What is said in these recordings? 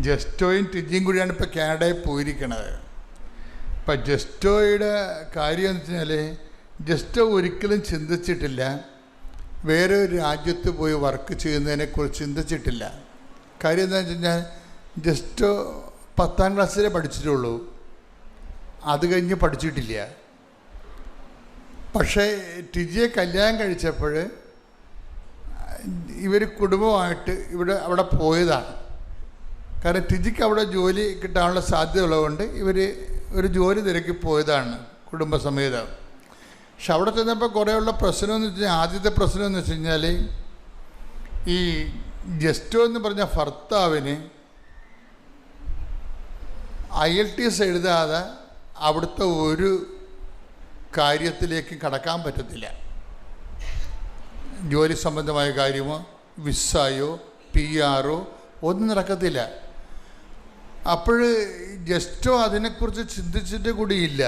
ജസ്റ്റോയും ടിജിയും കൂടിയാണ് ഇപ്പോൾ കാനഡയിൽ പോയിരിക്കണത്. ഇപ്പം ജസ്റ്റോയുടെ കാര്യം എന്ന് വെച്ചാൽ ജസ്റ്റോ ഒരിക്കലും ചിന്തിച്ചിട്ടില്ല വേറെ ഒരു രാജ്യത്ത് പോയി വർക്ക് ചെയ്യുന്നതിനെക്കുറിച്ച് ചിന്തിച്ചിട്ടില്ല. കാര്യം എന്താണെന്ന് വെച്ച് കഴിഞ്ഞാൽ ജസ്റ്റോ 10ാം ക്ലാസ്സിലേ പഠിച്ചിട്ടുള്ളൂ, അത് കഴിഞ്ഞ് പഠിച്ചിട്ടില്ല. പക്ഷേ ടിജിയെ കല്യാണം കഴിച്ചപ്പോൾ ഇവർ കുടുംബമായിട്ട് അവിടെ പോയതാണ്. കാരണം ടിജിക്ക് അവിടെ ജോലി കിട്ടാനുള്ള സാധ്യത ഉള്ളതുകൊണ്ട് ഇവർ ഒരു ജോലി തിരക്കി പോയതാണ് കുടുംബസമേതം. പക്ഷെ അവിടെ ചെന്നപ്പോൾ കുറേയുള്ള പ്രശ്നമെന്ന് വെച്ച് കഴിഞ്ഞാൽ ആദ്യത്തെ പ്രശ്നം എന്ന് വെച്ച് കഴിഞ്ഞാൽ ഈ ജസ്റ്റോ എന്ന് പറഞ്ഞ ഭർത്താവിന് IELTS എഴുതാതെ അവിടുത്തെ ഒരു കാര്യത്തിലേക്ക് കടക്കാൻ പറ്റത്തില്ല. ജോലി സംബന്ധമായ കാര്യമോ വിസയോ PR ഒന്നും നടക്കത്തില്ല. അപ്പോൾ ജസ്റ്റോ അതിനെക്കുറിച്ച് ചിന്തിച്ചിട്ട് കൂടിയില്ല.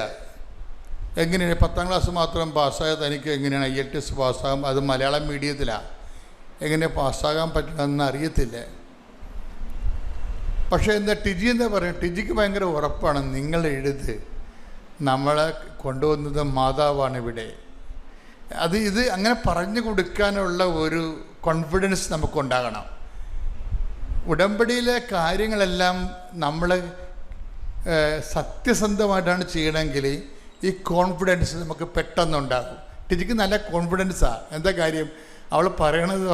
എങ്ങനെയാണ് 10ാം ക്ലാസ് മാത്രം പാസ്സായ തനിക്ക് എങ്ങനെയാണ് IELTS പാസ്സാകും, അത് മലയാളം മീഡിയത്തിലാണ്, എങ്ങനെ പാസ്സാകാൻ പറ്റണമെന്ന് അറിയത്തില്ല. പക്ഷേ എന്താ ടിജി എന്താ പറയുക, ടിജിക്ക് ഭയങ്കര ഉറപ്പാണ്, നിങ്ങൾ എഴുത്, നമ്മളെ കൊണ്ടുവന്നത് മാതാവാണ് ഇവിടെ. ഇത് അങ്ങനെ പറഞ്ഞു കൊടുക്കാനുള്ള ഒരു കോൺഫിഡൻസ് നമുക്കുണ്ടാകണം. ഉടമ്പടിയിലെ കാര്യങ്ങളെല്ലാം നമ്മൾ സത്യസന്ധമായിട്ടാണ് ചെയ്യണമെങ്കിൽ ഈ കോൺഫിഡൻസ് നമുക്ക് പെട്ടെന്നുണ്ടാകും. ടിജിക്ക് നല്ല കോൺഫിഡൻസാണ്. എന്താ കാര്യം, അവൾ പറയണത്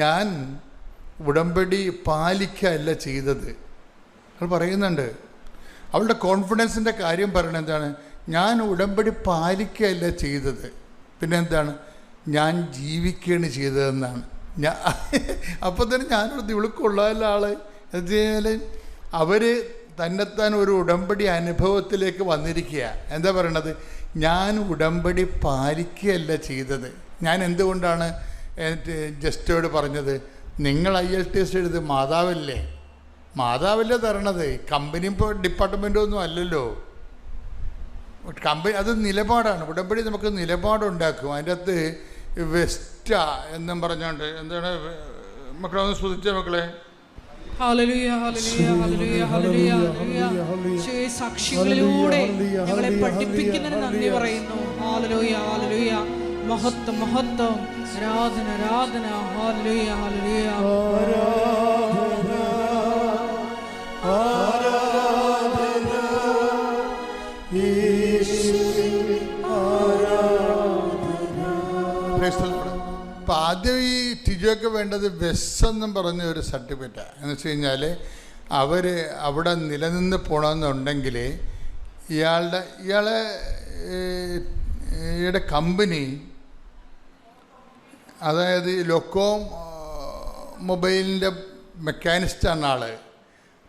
ഞാൻ ഉടമ്പടി പാലിക്കുകയല്ല ചെയ്തത്. അവൾ പറയുന്നുണ്ട്, അവളുടെ കോൺഫിഡൻസിൻ്റെ കാര്യം പറയണത് എന്താണ്, ഞാൻ ഉടമ്പടി പാലിക്കുകയല്ല ചെയ്തത്, പിന്നെ എന്താണ്, ഞാൻ ജീവിക്കുകയാണ് ചെയ്തതെന്നാണ്. അപ്പോൾ തന്നെ ഞാനോട് ഇവൾക്കുള്ളതല്ല ആള് എന്ന് വെച്ച് കഴിഞ്ഞാൽ അവർ തന്നെത്താൻ ഒരു ഉടമ്പടി അനുഭവത്തിലേക്ക് വന്നിരിക്കുക. എന്താ പറയണത്, ഞാൻ ഉടമ്പടി പാലിക്കുകയല്ല ചെയ്തത്. ഞാൻ എന്തുകൊണ്ടാണ് ജസ്റ്റോട് പറഞ്ഞത്, നിങ്ങൾ IELTS എഴുതി, മാതാവല്ലേ തരണത്, കമ്പനിയും ഇപ്പോൾ ഡിപ്പാർട്ട്മെൻറ്റോ ഒന്നും അല്ലല്ലോ. കമ്പനി അത് നിലപാടാണ്. ഉടമ്പടി നമുക്ക് നിലപാടുണ്ടാക്കും. അതിൻ്റെ അകത്ത് വെസ്റ്റ എന്നും പറഞ്ഞുകൊണ്ട് എന്താണ് മക്കളെ ഒന്ന് സ്തുതിച്ച മക്കളെ. സാക്ഷ്യങ്ങളിലൂടെ ഞങ്ങളെ പഠിപ്പിക്കുന്നതിന് നന്ദി പറയുന്നു. മഹത്വം മഹത്വം, ആരാധന ആരാധന. Hallelujah hallelujah. അപ്പം ആദ്യം ഈ ടിജോയ്ക്ക് വേണ്ടത് വെസ്സെന്നും പറഞ്ഞ ഒരു സർട്ടിഫിക്കറ്റാണ്. എന്ന് വെച്ച് കഴിഞ്ഞാൽ അവർ അവിടെ നിലനിന്ന് പോകണമെന്നുണ്ടെങ്കിൽ ഇയാളുടെ കമ്പനി, അതായത് ലൊക്കോം മൊബൈലിൻ്റെ മെക്കാനിസ്റ്റാണ് ആൾ.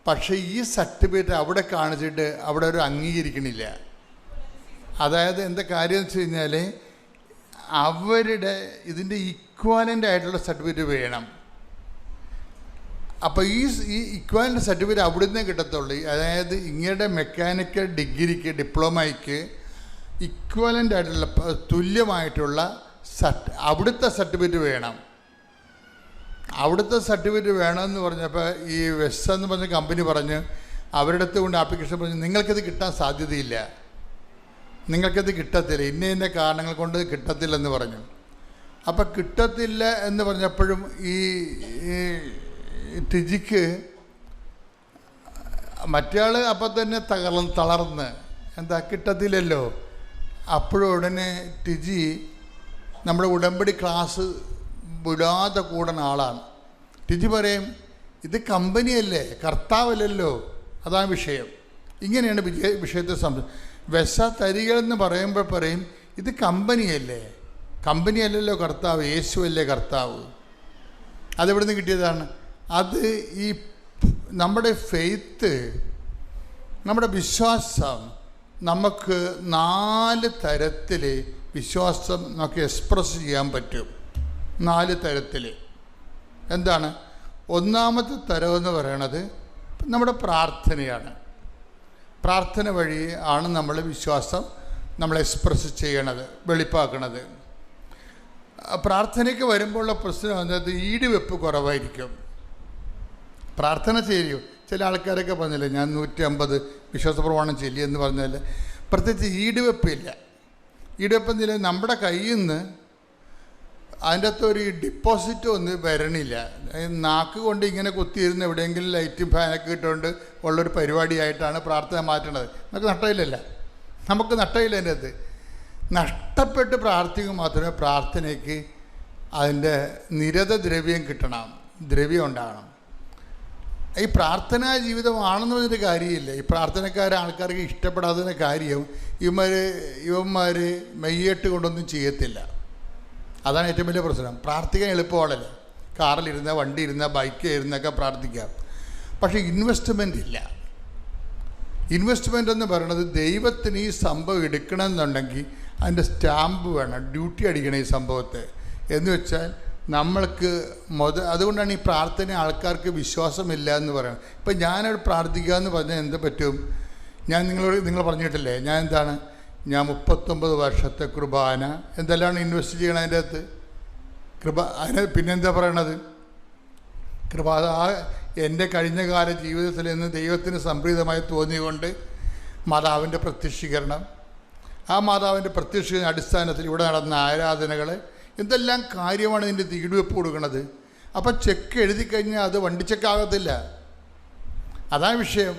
പക്ഷേ ഈ സർട്ടിഫിക്കറ്റ് അവിടെ കാണിച്ചിട്ട് അവിടെ ഒരു അംഗീകരിക്കണില്ല. അതായത് എന്താ കാര്യം എന്ന് വെച്ച് കഴിഞ്ഞാൽ അവരുടെ ഇതിൻ്റെ ഇക്വാലൻ്റ് ആയിട്ടുള്ള സർട്ടിഫിക്കറ്റ് വേണം. അപ്പോൾ ഈ ഇക്വാലൻ്റ് സർട്ടിഫിക്കറ്റ് അവിടുന്ന് കിട്ടത്തുള്ളൂ. അതായത് ഇങ്ങയുടെ മെക്കാനിക്കൽ ഡിഗ്രിക്ക് ഡിപ്ലോമയ്ക്ക് ഇക്വാലൻ്റ് ആയിട്ടുള്ള തുല്യമായിട്ടുള്ള അവിടുത്തെ സർട്ടിഫിക്കറ്റ് വേണം. അവിടുത്തെ സർട്ടിഫിക്കറ്റ് വേണമെന്ന് പറഞ്ഞപ്പോൾ ഈ വെസ് എന്ന് പറഞ്ഞ കമ്പനി പറഞ്ഞ് അവരുടെ അടുത്ത് കൊണ്ട് ആപ്ലിക്കേഷൻ പറഞ്ഞ് നിങ്ങൾക്കിത് കിട്ടാൻ സാധ്യതയില്ല, നിങ്ങൾക്കിത് കിട്ടത്തില്ല, ഇന്ന കാരണങ്ങൾ കൊണ്ട് കിട്ടത്തില്ലെന്ന് പറഞ്ഞു. അപ്പം കിട്ടത്തില്ല എന്ന് പറഞ്ഞപ്പോഴും ഈ ടിജിക്ക് മറ്റയാൾ അപ്പം തന്നെ തളർന്ന് എന്താ കിട്ടത്തില്ലല്ലോ. അപ്പോഴും ഉടനെ ടിജി നമ്മുടെ ഉടമ്പടി ക്ലാസ് വിടാതെ കൂടുന്ന ആളാണ്. ടിജി പറയും, ഇത് കമ്പനിയല്ലേ, കർത്താവല്ലല്ലോ, അതാണ് വിഷയം. ഇങ്ങനെയാണ് വിഷയത്തെ വെസ തരികളെന്ന് പറയുമ്പോൾ പറയും, ഇത് കമ്പനിയല്ലല്ലോ കർത്താവ്, യേശുവല്ലേ കർത്താവ്. അതെവിടെ നിന്ന് കിട്ടിയതാണ്? അത് ഈ നമ്മുടെ ഫെയ്ത്ത്, നമ്മുടെ വിശ്വാസം, നമുക്ക് 4 തരത്തിൽ വിശ്വാസം നമുക്ക് എക്സ്പ്രസ് ചെയ്യാൻ പറ്റും. 4 തരത്തിൽ. എന്താണ്? ഒന്നാമത്തെ തരമെന്ന് പറയണത് നമ്മുടെ പ്രാർത്ഥനയാണ്. പ്രാർത്ഥന വഴി ആണ് നമ്മൾ വിശ്വാസം നമ്മൾ എക്സ്പ്രസ് ചെയ്യണത്, വെളിപ്പാക്കണത്. പ്രാർത്ഥനയ്ക്ക് വരുമ്പോഴുള്ള പ്രശ്നം എന്നത് ഈടുവെപ്പ് കുറവായിരിക്കും. പ്രാർത്ഥന ചെയ്യൂ. ചില ആൾക്കാരൊക്കെ പറഞ്ഞില്ലേ, ഞാൻ 150 വിശ്വാസപ്രമാണം ചൊല്ലിയെന്ന് പറഞ്ഞാൽ പ്രത്യേകിച്ച് ഈടുവെപ്പില്ല. ഈടുവെപ്പെന്നില്ല, നമ്മുടെ കയ്യിൽ നിന്ന് അതിൻ്റെ അകത്തൊരു ഡിപ്പോസിറ്റ് ഒന്നും വരണില്ല. നാക്ക് കൊണ്ട് ഇങ്ങനെ കുത്തിയിരുന്ന് എവിടെയെങ്കിലും ലൈറ്റും ഫാനൊക്കെ ഇട്ടുകൊണ്ട് ഉള്ളൊരു പരിപാടിയായിട്ടാണ് പ്രാർത്ഥന മാറ്റണത്. നമുക്ക് നഷ്ടമില്ലല്ല, നമുക്ക് നഷ്ടമില്ല. അതിൻ്റെ അകത്ത് നഷ്ടപ്പെട്ട് പ്രാർത്ഥിക്കുക മാത്രമേ പ്രാർത്ഥനയ്ക്ക് അതിൻ്റെ നിരത ദ്രവ്യം കിട്ടണം, ദ്രവ്യം ഉണ്ടാകണം. ഈ പ്രാർത്ഥനാ ജീവിതമാണെന്ന് പറഞ്ഞൊരു കാര്യമില്ല. ഈ പ്രാർത്ഥനക്കാരെ ആൾക്കാർക്ക് ഇഷ്ടപ്പെടാത്തതിൻ്റെ കാര്യം ഇവന്മാർ മെയ്യേട്ട് കൊണ്ടൊന്നും ചെയ്യത്തില്ല. അതാണ് ഏറ്റവും വലിയ പ്രശ്നം. പ്രാർത്ഥിക്കാൻ എളുപ്പമാണല്ലോ, കാറിലിരുന്ന, വണ്ടി ഇരുന്ന, ബൈക്കിൽ ഇരുന്നൊക്കെ പ്രാർത്ഥിക്കാം. പക്ഷേ ഇൻവെസ്റ്റ്മെൻ്റ് ഇല്ല. ഇൻവെസ്റ്റ്മെൻ്റ് എന്ന് പറയുന്നത് ദൈവത്തിന് ഈ സംഭവം എടുക്കണമെന്നുണ്ടെങ്കിൽ അതിൻ്റെ സ്റ്റാമ്പ് വേണം, ഡ്യൂട്ടി അടിക്കണം ഈ സംഭവത്തെ. എന്ന് വെച്ചാൽ നമ്മൾക്ക് അതുകൊണ്ടാണ് ഈ പ്രാർത്ഥന ആൾക്കാർക്ക് വിശ്വാസമില്ല എന്ന് പറയുന്നത്. ഇപ്പം ഞാനവിടെ പ്രാർത്ഥിക്കുക എന്ന് പറഞ്ഞാൽ എന്ത് പറ്റും? നിങ്ങൾ പറഞ്ഞിട്ടില്ലേ, ഞാൻ എന്താണ്, ഞാൻ 39 വർഷത്തെ കുർബാന എന്തെല്ലാം ഇൻവെസ്റ്റ് ചെയ്യണം അതിൻ്റെ അകത്ത്. അതിന് പിന്നെന്താ പറയണത്? എൻ്റെ കഴിഞ്ഞ കാല ജീവിതത്തിൽ നിന്ന് ദൈവത്തിന് സംപ്രീതമായി തോന്നിയുകൊണ്ട് മാതാവിൻ്റെ പ്രത്യക്ഷീകരണം, ആ മാതാവിൻ്റെ പ്രത്യക്ഷീകരണ അടിസ്ഥാനത്തിൽ ഇവിടെ നടന്ന ആരാധനകൾ, എന്തെല്ലാം കാര്യമാണ് ഇതിൻ്റെ ഈടുവെപ്പ് കൊടുക്കുന്നത്. അപ്പം ചെക്ക് എഴുതി കഴിഞ്ഞാൽ അത് വണ്ടിച്ചെക്കാകത്തില്ല. അതാണ് വിഷയം.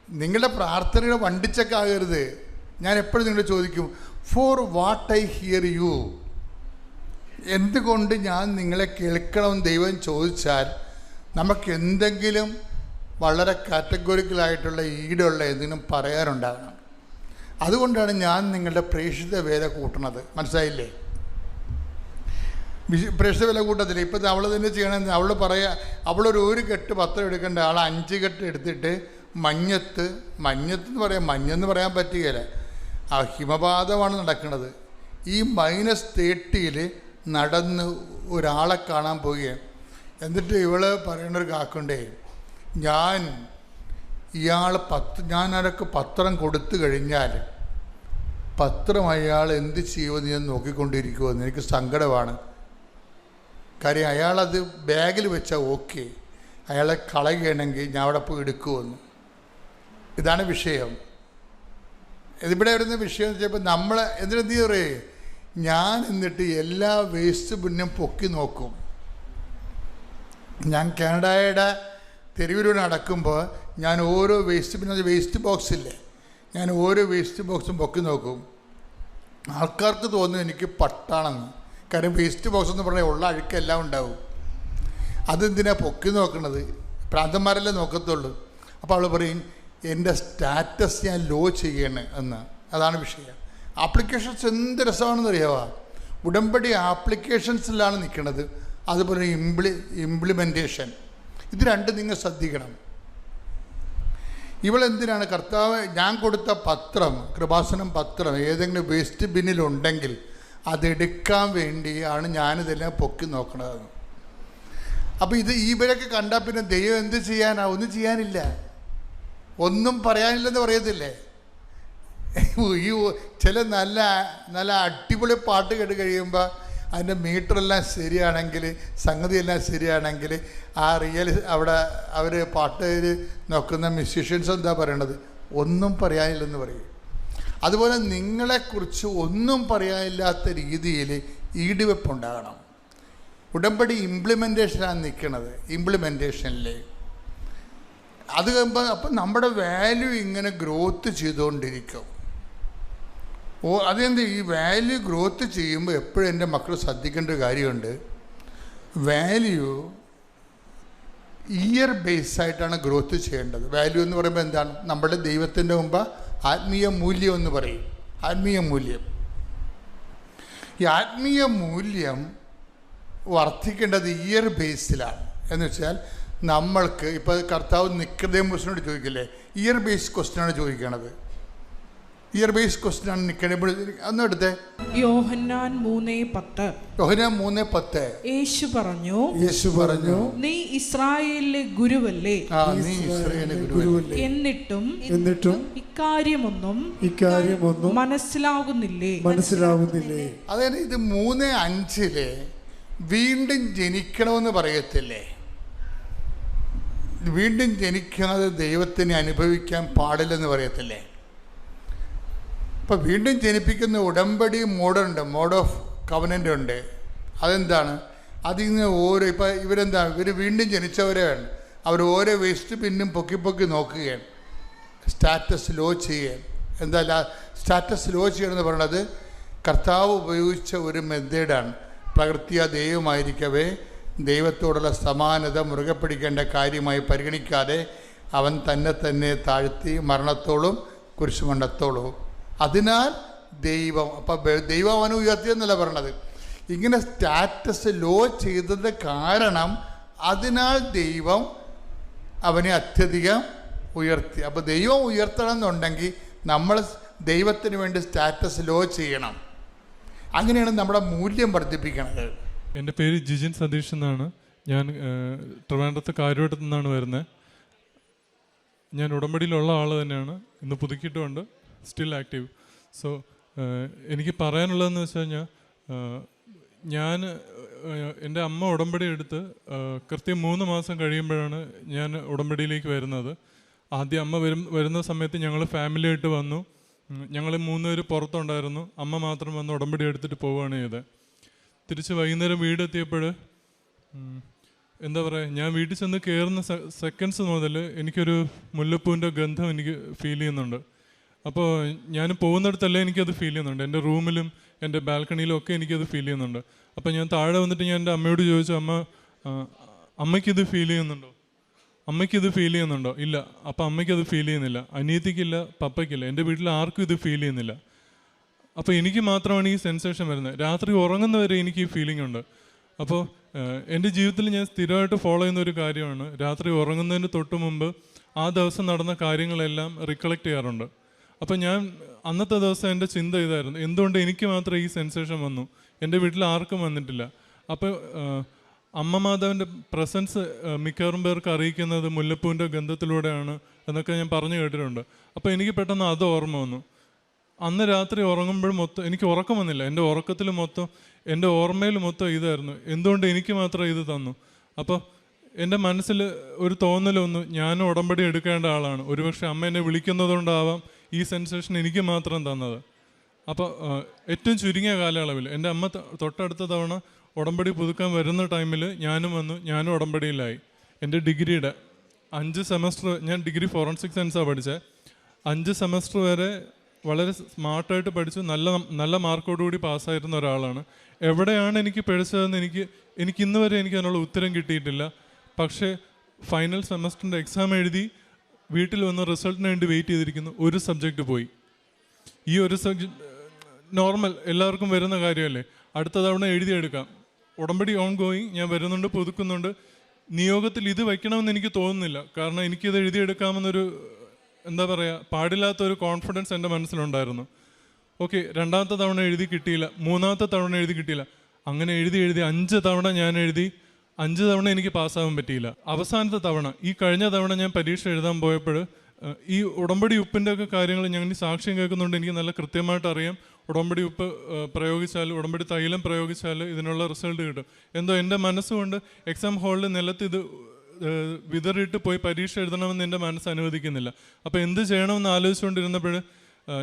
നിങ്ങളുടെ പ്രാർത്ഥനയുടെ വണ്ടിച്ചെക്കാകരുത്. ഞാൻ എപ്പോഴും നിങ്ങളോട് ചോദിക്കും, for what I hear you, എന്തുകൊണ്ട് ഞാൻ നിങ്ങളെ കേൾക്കണമെന്ന് ദൈവം ചോദിച്ചാൽ നമുക്ക് എന്തെങ്കിലും വളരെ കാറ്റഗോറിക്കലായിട്ടുള്ള ഈടുള്ള എന്തെങ്കിലും പറയാനുണ്ടാകണം. അതുകൊണ്ടാണ് ഞാൻ നിങ്ങളുടെ പ്രേക്ഷിത വില കൂട്ടണത്. മനസ്സിലായില്ലേ? പ്രേക്ഷിത വില കൂട്ടത്തില്ല. ഇപ്പം അവൾ തന്നെ ചെയ്യണമെന്ന് അവൾ അവളൊരു കെട്ട് പത്രം എടുക്കേണ്ട ആൾ 5 കെട്ട് എടുത്തിട്ട് മഞ്ഞത്തെന്ന് പറയാം, മഞ്ഞെന്ന് പറയാൻ പറ്റുകയില്ല, ആ ഹിമപാതമാണ് നടക്കുന്നത്. ഈ -30 നടന്ന് ഒരാളെ കാണാൻ പോവുകയാണ്. എന്നിട്ട് ഇവള് പറയണൊരു കാക്കുണ്ടേ, ഞാനൊക്കെ പത്രം കൊടുത്തു കഴിഞ്ഞാൽ പത്രം അയാൾ എന്ത് ചെയ്യുമെന്ന് ഞാൻ നോക്കിക്കൊണ്ടിരിക്കുമെന്ന് എനിക്ക് സങ്കടമാണ്. കാര്യം അയാളത് ബാഗിൽ വെച്ചാൽ ഓക്കെ, അയാളെ കളയുകയാണെങ്കിൽ ഞാൻ അവിടെ പോയി എടുക്കുമെന്ന്. ഇതാണ് വിഷയം. ഇതിവിടെ വരുന്ന വിഷയം എന്ന് വെച്ചപ്പോൾ നമ്മൾ എന്തിനെന്ത് പറയേ, ഞാൻ എന്നിട്ട് എല്ലാ വേസ്റ്റ് ബിന്നും പൊക്കി നോക്കും. ഞാൻ കാനഡയുടെ തെരുവിലൂടെ നടക്കുമ്പോൾ ഞാൻ ഓരോ വേസ്റ്റ് ബോക്സില്ലേ, ഞാൻ ഓരോ വേസ്റ്റ് ബോക്സും പൊക്കി നോക്കും. ആൾക്കാർക്ക് തോന്നും എനിക്ക് പട്ടാണെന്ന്. കാര്യം വേസ്റ്റ് ബോക്സ് എന്ന് പറഞ്ഞാൽ ഉള്ള അഴുക്കെല്ലാം ഉണ്ടാവും. അതെന്തിനാ പൊക്കി നോക്കണത്? പ്രാന്തന്മാരല്ലേ നോക്കത്തുള്ളൂ. അപ്പോൾ അവൾ പറയും, എൻ്റെ സ്റ്റാറ്റസ് ഞാൻ ലോ ചെയ്യണേ എന്ന്. അതാണ് വിഷയം. ആപ്ലിക്കേഷൻസ് എന്ത് രസമാണെന്ന് അറിയാമോ? ഉടമ്പടി ആപ്ലിക്കേഷൻസിലാണ് നിൽക്കുന്നത്, അതുപോലെ ഇംപ്ലിമെൻറ്റേഷൻ. ഇത് രണ്ടും നിങ്ങൾ ശ്രദ്ധിക്കണം. ഇവളെന്തിനാണ് കർത്താവ് ഞാൻ കൊടുത്ത പത്രം, കൃപാസനം പത്രം ഏതെങ്കിലും വേസ്റ്റ് ബിന്നിലുണ്ടെങ്കിൽ അതെടുക്കാൻ വേണ്ടിയാണ് ഞാനിതെല്ലാം പൊക്കി നോക്കണത്. അപ്പോൾ ഇവരൊക്കെ കണ്ടാൽ പിന്നെ ദൈവം എന്ത് ചെയ്യാനാ? ഒന്നും ചെയ്യാനില്ല, ഒന്നും പറയാനില്ലെന്ന് പറയത്തില്ലേ? ഈ ചില നല്ല നല്ല അടിപൊളി പാട്ട് കേട്ട് കഴിയുമ്പോൾ അതിൻ്റെ മീറ്ററെല്ലാം ശരിയാണെങ്കിൽ, സംഗതിയെല്ലാം ശരിയാണെങ്കിൽ, ആ അവിടെ അവർ പാട്ട് നോക്കുന്ന മ്യൂസീഷ്യൻസ് എന്താ പറയണത്? ഒന്നും പറയാനില്ലെന്ന് പറയും. അതുപോലെ നിങ്ങളെക്കുറിച്ച് ഒന്നും പറയാനില്ലാത്ത രീതിയിൽ ഈടുവെപ്പുണ്ടാകണം. ഉടമ്പടി ഇംപ്ലിമെൻറ്റേഷനാണ് നിൽക്കുന്നത്. ഇംപ്ലിമെൻറ്റേഷനിൽ അത് കഴിയുമ്പോൾ അപ്പം നമ്മുടെ വാല്യൂ ഇങ്ങനെ ഗ്രോത്ത് ചെയ്തുകൊണ്ടിരിക്കും. അതെന്ത്, ഈ വാല്യൂ ഗ്രോത്ത് ചെയ്യുമ്പോൾ എപ്പോഴും എൻ്റെ മക്കൾ ശ്രദ്ധിക്കേണ്ട ഒരു കാര്യമുണ്ട്. വാല്യൂ ഇയർ ബേസായിട്ടാണ് ഗ്രോത്ത് ചെയ്യേണ്ടത്. വാല്യൂ എന്ന് പറയുമ്പോൾ എന്താണ്? നമ്മുടെ ദൈവത്തിൻ്റെ മുമ്പ് ആത്മീയ മൂല്യം എന്ന് പറയും. ആത്മീയ മൂല്യം, ഈ ആത്മീയ മൂല്യം വർദ്ധിക്കേണ്ടത് ഇയർ ബേസിലാണ്. എന്ന് വെച്ചാൽ നമ്മൾക്ക് ഇപ്പോൾ കർത്താവ് നിക്കോദേമോസിനോട് ചോദിക്കില്ലേ, ഇയർ ബേസ് ക്വസ്റ്റ്യനാണ് ചോദിക്കണത്. ഇയർ ബേസ് ക്വസ്റ്റ്യനാണ് നിക്കോദേമോസ്. അന്ന് എടുത്തേ യോഹന്നാൻ 3:10. യേശു പറഞ്ഞു, നീ ഇസ്രായേലിലെ ഗുരുവല്ലേ? നീ ഇസ്രായേലിലെ ഗുരുവല്ലേ? എന്നിട്ടും ഇക്കാര്യമൊന്നും മനസ്സിലാകുന്നില്ലേ? അതായത് ഇത് 3:5 വീണ്ടും ജനിക്കണമെന്ന് പറയത്തില്ലേ? വീണ്ടും ജനിക്കാതെ ദൈവത്തിനെ അനുഭവിക്കാൻ പാടില്ലെന്ന് പറയത്തില്ലേ? ഇപ്പം വീണ്ടും ജനിപ്പിക്കുന്ന ഉടമ്പടി മോഡുണ്ട്, മോഡ് ഓഫ് കവനൻ്റ് ഉണ്ട്. അതെന്താണ്? അതിന്ന് ഓരോ ഇപ്പം ഇവരെന്താണ്, ഇവർ വീണ്ടും ജനിച്ചവരെയാണ്. അവർ ഓരോ വേസ്റ്റ് പിന്നും പൊക്കി പൊക്കി നോക്കുകയാണ്, സ്റ്റാറ്റസ് ലോ ചെയ്യുകയാണ്. എന്താ സ്റ്റാറ്റസ് ലോ ചെയ്യണമെന്ന് പറയുന്നത് കർത്താവ് ഉപയോഗിച്ച ഒരു മെത്തേഡാണ്. പ്രകൃതിയ ദൈവമായിരിക്കവേ ദൈവത്തോടുള്ള സമാനത മുറുകെ പിടിക്കേണ്ട കാര്യമായി പരിഗണിക്കാതെ അവൻ തന്നെ താഴ്ത്തി മരണത്തോളം കുരിശുമരണത്തോളവും. അതിനാൽ ദൈവം, അപ്പം ദൈവം അവനെ ഉയർത്തിയെന്നല്ല പറയണത്. ഇങ്ങനെ സ്റ്റാറ്റസ് ലോ ചെയ്തത് കാരണം അതിനാൽ ദൈവം അവനെ അത്യധികം ഉയർത്തി. അപ്പോൾ ദൈവം ഉയർത്തണം എന്നുണ്ടെങ്കിൽ നമ്മൾ ദൈവത്തിന് വേണ്ടി സ്റ്റാറ്റസ് ലോ ചെയ്യണം. അങ്ങനെയാണ് നമ്മുടെ മൂല്യം വർദ്ധിപ്പിക്കുന്നത്. എൻ്റെ പേര് ജിജിൻ സതീഷ് എന്നാണ്. ഞാൻ ട്രിവാൻഡ്രത്ത് കാര്യവട്ടത്തു നിന്നാണ് വരുന്നത്. ഞാൻ ഉടമ്പടിയിലുള്ള ആൾ തന്നെയാണ്. ഇന്ന് പുതുക്കിയിട്ടുമുണ്ട്, സ്റ്റിൽ ആക്റ്റീവ്. സോ എനിക്ക് പറയാനുള്ളതെന്ന് വെച്ച് കഴിഞ്ഞാൽ, ഞാൻ എൻ്റെ അമ്മ ഉടമ്പടി എടുത്ത് കൃത്യം 3 മാസം കഴിയുമ്പോഴാണ് ഞാൻ ഉടമ്പടിയിലേക്ക് വരുന്നത്. ആദ്യം അമ്മ വരുന്ന സമയത്ത് ഞങ്ങൾ ഫാമിലിയായിട്ട് വന്നു. ഞങ്ങൾ 3 പേര് പുറത്തുണ്ടായിരുന്നു. അമ്മ മാത്രം വന്ന് ഉടമ്പടി എടുത്തിട്ട് പോവുകയാണ് ചെയ്തത്. തിരിച്ച് വൈകുന്നേരം വീടെത്തിയപ്പോൾ എന്താ പറയുക, ഞാൻ വീട്ടിൽ ചെന്ന് കയറുന്ന സെക്കൻഡ്സ് മുതൽ എനിക്കൊരു മുല്ലപ്പൂവിൻ്റെ ഗന്ധം എനിക്ക് ഫീൽ ചെയ്യുന്നുണ്ട്. അപ്പോൾ ഞാൻ പോകുന്നിടത്തല്ലേ എനിക്കത് ഫീൽ ചെയ്യുന്നുണ്ട്. എൻ്റെ റൂമിലും എൻ്റെ ബാൽക്കണിയിലും ഒക്കെ എനിക്കത് ഫീൽ ചെയ്യുന്നുണ്ട്. അപ്പോൾ ഞാൻ താഴെ വന്നിട്ട് ഞാൻ എൻ്റെ അമ്മയോട് ചോദിച്ചു, അമ്മയ്ക്കിത് ഫീൽ ചെയ്യുന്നുണ്ടോ? അമ്മയ്ക്കിത് ഫീൽ ചെയ്യുന്നുണ്ടോ? ഇല്ല. അപ്പം അമ്മയ്ക്കത് ഫീൽ ചെയ്യുന്നില്ല, അനിയത്തിക്കില്ല, പപ്പയ്ക്കില്ല, എൻ്റെ വീട്ടിൽ ആർക്കും ഇത് ഫീൽ ചെയ്യുന്നില്ല. അപ്പോൾ എനിക്ക് മാത്രമാണ് ഈ സെൻസേഷൻ വരുന്നത്. രാത്രി ഉറങ്ങുന്നവരെ എനിക്ക് ഈ ഫീലിംഗ് ഉണ്ട്. അപ്പോൾ എൻ്റെ ജീവിതത്തിൽ ഞാൻ സ്ഥിരമായിട്ട് ഫോളോ ചെയ്യുന്ന ഒരു കാര്യമാണ്, രാത്രി ഉറങ്ങുന്നതിന് തൊട്ട് മുമ്പ് ആ ദിവസം നടന്ന കാര്യങ്ങളെല്ലാം റിക്കളക്ട് ചെയ്യാറുണ്ട്. അപ്പോൾ ഞാൻ അന്നത്തെ ദിവസം എൻ്റെ ചിന്ത ഇതായിരുന്നു, എന്തുകൊണ്ട് എനിക്ക് മാത്രം ഈ സെൻസേഷൻ വന്നു, എൻ്റെ വീട്ടിൽ ആർക്കും വന്നിട്ടില്ല. അപ്പോൾ അമ്മ മാതാവിൻ്റെ പ്രസൻസ് മിക്കവാറും പേർക്ക് അറിയിക്കുന്നത് മുല്ലപ്പൂവിൻ്റെ ഗന്ധത്തിലൂടെയാണ് എന്നൊക്കെ ഞാൻ പറഞ്ഞു കേട്ടിട്ടുണ്ട്. അപ്പോൾ എനിക്ക് പെട്ടെന്ന് അത് ഓർമ്മ വന്നു. അന്ന് രാത്രി ഉറങ്ങുമ്പോൾ മൊത്തം എനിക്ക് ഉറക്കം വന്നില്ല. എൻ്റെ ഉറക്കത്തിൽ മൊത്തം, എൻ്റെ ഓർമ്മയിൽ മൊത്തം ഇതായിരുന്നു, എന്തുകൊണ്ട് എനിക്ക് മാത്രം ഇത് തന്നു. അപ്പോൾ എൻ്റെ മനസ്സിൽ ഒരു തോന്നലൊന്നു, ഞാനും ഉടമ്പടി എടുക്കേണ്ട ആളാണ്, ഒരുപക്ഷെ അമ്മ എന്നെ വിളിക്കുന്നതുകൊണ്ടാവാം ഈ സെൻസേഷൻ എനിക്ക് മാത്രം തന്നത്. അപ്പോൾ ഏറ്റവും ചുരുങ്ങിയ കാലയളവിൽ എൻ്റെ അമ്മ തൊട്ടടുത്ത തവണ ഉടമ്പടി പുതുക്കാൻ വരുന്ന ടൈമിൽ ഞാനും വന്നു, ഞാനും ഉടമ്പടിയിലായി. എൻ്റെ ഡിഗ്രിയുടെ 5 സെമസ്റ്റർ, ഞാൻ ഡിഗ്രി ഫോറൻസിക് സയൻസാണ് പഠിച്ചത്. 5 സെമസ്റ്റർ വരെ വളരെ സ്മാർട്ടായിട്ട് പഠിച്ചു, നല്ല മാർക്കോടുകൂടി പാസ്സായിരുന്ന ഒരാളാണ്. എവിടെയാണ് എനിക്ക് പിഴച്ചതെന്ന് എനിക്ക് ഇന്ന് വരെ എനിക്ക് അതിനുള്ള ഉത്തരം കിട്ടിയിട്ടില്ല. പക്ഷേ ഫൈനൽ സെമസ്റ്ററിൻ്റെ എക്സാം എഴുതി വീട്ടിൽ വന്ന് റിസൾട്ടിന് വേണ്ടി വെയിറ്റ് ചെയ്തിരിക്കുന്നു. ഒരു സബ്ജക്റ്റ് പോയി. ഈ ഒരു സബ്ജക്റ്റ് നോർമൽ എല്ലാവർക്കും വരുന്ന കാര്യമല്ലേ, അടുത്ത തവണ എഴുതിയെടുക്കാം. ഉടമ്പടി ഓൺ ഗോയിങ്, ഞാൻ വരുന്നുണ്ട്, പുതുക്കുന്നുണ്ട്. നിയോഗത്തിൽ ഇത് വയ്ക്കണമെന്ന് എനിക്ക് തോന്നുന്നില്ല, കാരണം എനിക്കിത് എഴുതിയെടുക്കാമെന്നൊരു എന്താ പറയുക, പാടില്ലാത്തൊരു കോൺഫിഡൻസ് എൻ്റെ മനസ്സിലുണ്ടായിരുന്നു. ഓക്കെ, 2ാമത്തെ തവണ എഴുതി കിട്ടിയില്ല, 3ാമത്തെ തവണ എഴുതി കിട്ടിയില്ല. അങ്ങനെ എഴുതി 5 തവണ ഞാൻ എഴുതി. 5 തവണ എനിക്ക് പാസ്സാകാൻ പറ്റിയില്ല. അവസാനത്തെ തവണ, ഈ കഴിഞ്ഞ തവണ ഞാൻ പരീക്ഷ എഴുതാൻ പോയപ്പോൾ ഈ ഉടമ്പടി ഉപ്പിൻ്റെ ഒക്കെ കാര്യങ്ങൾ ഞങ്ങൾ സാക്ഷ്യം കേൾക്കുന്നുണ്ട്, എനിക്ക് നല്ല കൃത്യമായിട്ട് അറിയാം. ഉടമ്പടി ഉപ്പ് പ്രയോഗിച്ചാൽ, ഉടമ്പടി തൈലം പ്രയോഗിച്ചാൽ ഇതിനുള്ള റിസൾട്ട് കിട്ടും. എന്തോ എൻ്റെ മനസ്സുകൊണ്ട് എക്സാം ഹാളിൽ നിലത്ത് ഇത് വിതറിയിട്ട് പോയി പരീക്ഷ എഴുതണമെന്ന് എൻ്റെ മനസ്സ് അനുവദിക്കുന്നില്ല. അപ്പോൾ എന്ത് ചെയ്യണമെന്ന് ആലോചിച്ചുകൊണ്ടിരുന്നപ്പോൾ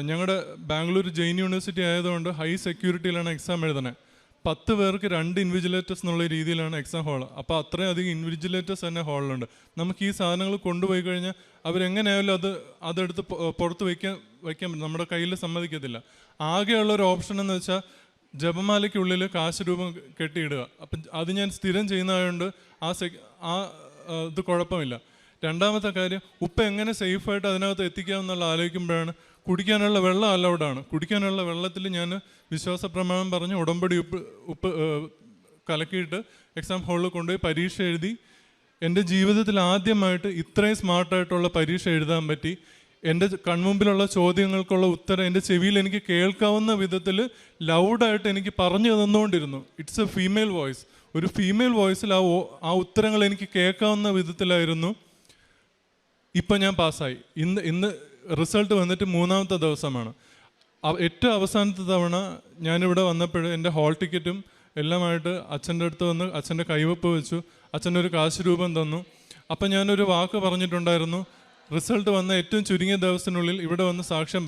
ഞങ്ങളുടെ ബാംഗ്ലൂർ ജെയിൻ യൂണിവേഴ്സിറ്റി ആയതുകൊണ്ട് ഹൈ സെക്യൂരിറ്റിയിലാണ് എക്സാം എഴുതണത്. 10 പേർക്ക് 2 ഇൻവിജിലേറ്റേഴ്സ് എന്നുള്ള രീതിയിലാണ് എക്സാം ഹാൾ. അപ്പോൾ അത്രയധികം ഇൻവിജിലേറ്റേഴ്സ് തന്നെ ഹാളിലുണ്ട്. നമുക്ക് ഈ സാധനങ്ങൾ കൊണ്ടുപോയി കഴിഞ്ഞാൽ അവരെങ്ങനെയായാലും അതെടുത്ത് പുറത്ത് വയ്ക്കാൻ നമ്മുടെ കയ്യിൽ സമ്മതിക്കത്തില്ല. ആകെയുള്ളൊരു ഓപ്ഷൻ എന്ന് വെച്ചാൽ ജപമാലയ്ക്കുള്ളിൽ കാശ് രൂപം കെട്ടിയിടുക. അപ്പം അത് ഞാൻ സ്ഥിരം ചെയ്യുന്നതായതുകൊണ്ട് ഇത് കുഴപ്പമില്ല. 2ാമത്തെ കാര്യം, ഉപ്പ് എങ്ങനെ സേഫായിട്ട് അതിനകത്ത് എത്തിക്കാമെന്നുള്ള ആലോചിക്കുമ്പോഴാണ് കുടിക്കാനുള്ള വെള്ളം അലൗഡാണ്. കുടിക്കാനുള്ള വെള്ളത്തിൽ ഞാൻ വിശ്വാസ പ്രമാണം പറഞ്ഞ് ഉടമ്പടി ഉപ്പ് കലക്കിയിട്ട് എക്സാം ഹാളിൽ കൊണ്ടുപോയി പരീക്ഷ എഴുതി. എൻ്റെ ജീവിതത്തിൽ ആദ്യമായിട്ട് ഇത്രയും സ്മാർട്ടായിട്ടുള്ള പരീക്ഷ എഴുതാൻ പറ്റി. എൻ്റെ കൺമുമ്പിലുള്ള ചോദ്യങ്ങൾക്കുള്ള ഉത്തരം എൻ്റെ ചെവിയിൽ എനിക്ക് കേൾക്കാവുന്ന വിധത്തിൽ ലൗഡായിട്ട് എനിക്ക് പറഞ്ഞു തന്നുകൊണ്ടിരുന്നു. It's a female voice. ഒരു ഫീമെയിൽ വോയിസിൽ ആ ഉത്തരങ്ങൾ എനിക്ക് കേൾക്കാവുന്ന വിധത്തിലായിരുന്നു. ഇപ്പം ഞാൻ പാസ്സായി. ഇന്ന് റിസൾട്ട് വന്നിട്ട് 3ാമത്തെ ദിവസമാണ്. ഏറ്റവും അവസാനത്തെ തവണ ഞാനിവിടെ വന്നപ്പോൾ എൻ്റെ ഹാൾ ടിക്കറ്റും എല്ലാമായിട്ട് അച്ഛൻ്റെ അടുത്ത് വന്ന് അച്ഛൻ്റെ കൈവപ്പ് വെച്ചു. അച്ഛനൊരു കാശ് രൂപം തന്നു. അപ്പം ഞാനൊരു വാക്ക് പറഞ്ഞിട്ടുണ്ടായിരുന്നു, റിസൾട്ട് വന്ന ഏറ്റവും ചുരുങ്ങിയ ദിവസത്തിനുള്ളിൽ ഇവിടെ വന്ന് സാക്ഷ്യം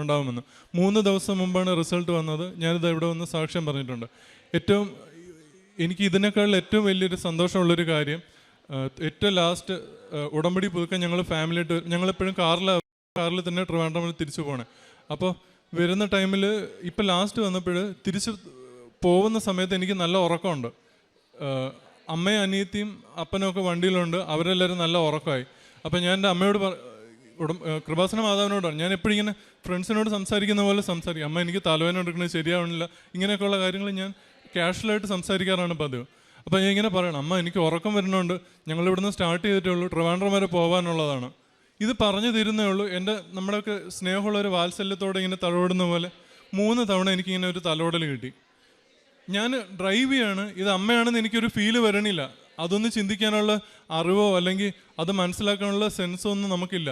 ഉണ്ടാവുമെന്ന്. 3 ദിവസം മുമ്പാണ് റിസൾട്ട് വന്നത്. ഞാനിത് ഇവിടെ വന്ന് സാക്ഷ്യം പറഞ്ഞിട്ടുണ്ട്. എനിക്ക് ഇതിനേക്കാൾ ഏറ്റവും വലിയൊരു സന്തോഷമുള്ളൊരു കാര്യം, ഏറ്റവും ലാസ്റ്റ് ഉടമ്പടി പുതുക്കാൻ ഞങ്ങൾ ഫാമിലിയായിട്ട്, ഞങ്ങളെപ്പോഴും കാറിൽ തന്നെ ട്രിവാൻഡ്രമിൽ തിരിച്ചു പോകണേ. അപ്പോൾ വരുന്ന ടൈമിൽ ഇപ്പം ലാസ്റ്റ് വന്നപ്പോൾ തിരിച്ച് പോകുന്ന സമയത്ത് എനിക്ക് നല്ല ഉറക്കമുണ്ട്. അമ്മയും അനിയത്തിയും അപ്പനും ഒക്കെ വണ്ടിയിലുണ്ട്, അവരെല്ലാവരും നല്ല ഉറക്കമായി. അപ്പം ഞാൻ എൻ്റെ അമ്മയോട് കൃപാസന മാതാവിനോടാണ് ഞാൻ എപ്പോഴും ഇങ്ങനെ ഫ്രണ്ട്സിനോട് സംസാരിക്കുന്ന പോലെ സംസാരിക്കും. അമ്മ എനിക്ക് തലവേദന എടുക്കുന്നത് ശരിയാവണില്ല, ഇങ്ങനെയൊക്കെയുള്ള കാര്യങ്ങൾ ഞാൻ ക്യാഷ്വലായിട്ട് സംസാരിക്കാറാണ് പതിവ്. അപ്പോൾ ഞാൻ ഇങ്ങനെ പറയണം, അമ്മ എനിക്ക് ഉറക്കം വരുന്നുണ്ട്, ഞങ്ങളിവിടുന്ന് സ്റ്റാർട്ട് ചെയ്തിട്ടേ ഉള്ളൂ, ട്രിവാൻഡ്രം വരെ പോകാനുള്ളതാണ്. ഇത് പറഞ്ഞു തരുന്നേ ഉള്ളൂ. നമ്മുടെയൊക്കെ സ്നേഹമുള്ള ഒരു വാത്സല്യത്തോടെ ഇങ്ങനെ തലോടുന്ന പോലെ 3 തവണ എനിക്കിങ്ങനെ ഒരു തലോടൽ കിട്ടി. ഞാൻ ഡ്രൈവ് ചെയ്യാണ്, ഇത് അമ്മയാണെന്ന് എനിക്കൊരു ഫീല് വരണില്ല. അതൊന്നും ചിന്തിക്കാനുള്ള അറിവോ അല്ലെങ്കിൽ അത് മനസ്സിലാക്കാനുള്ള സെൻസോ ഒന്നും നമുക്കില്ല.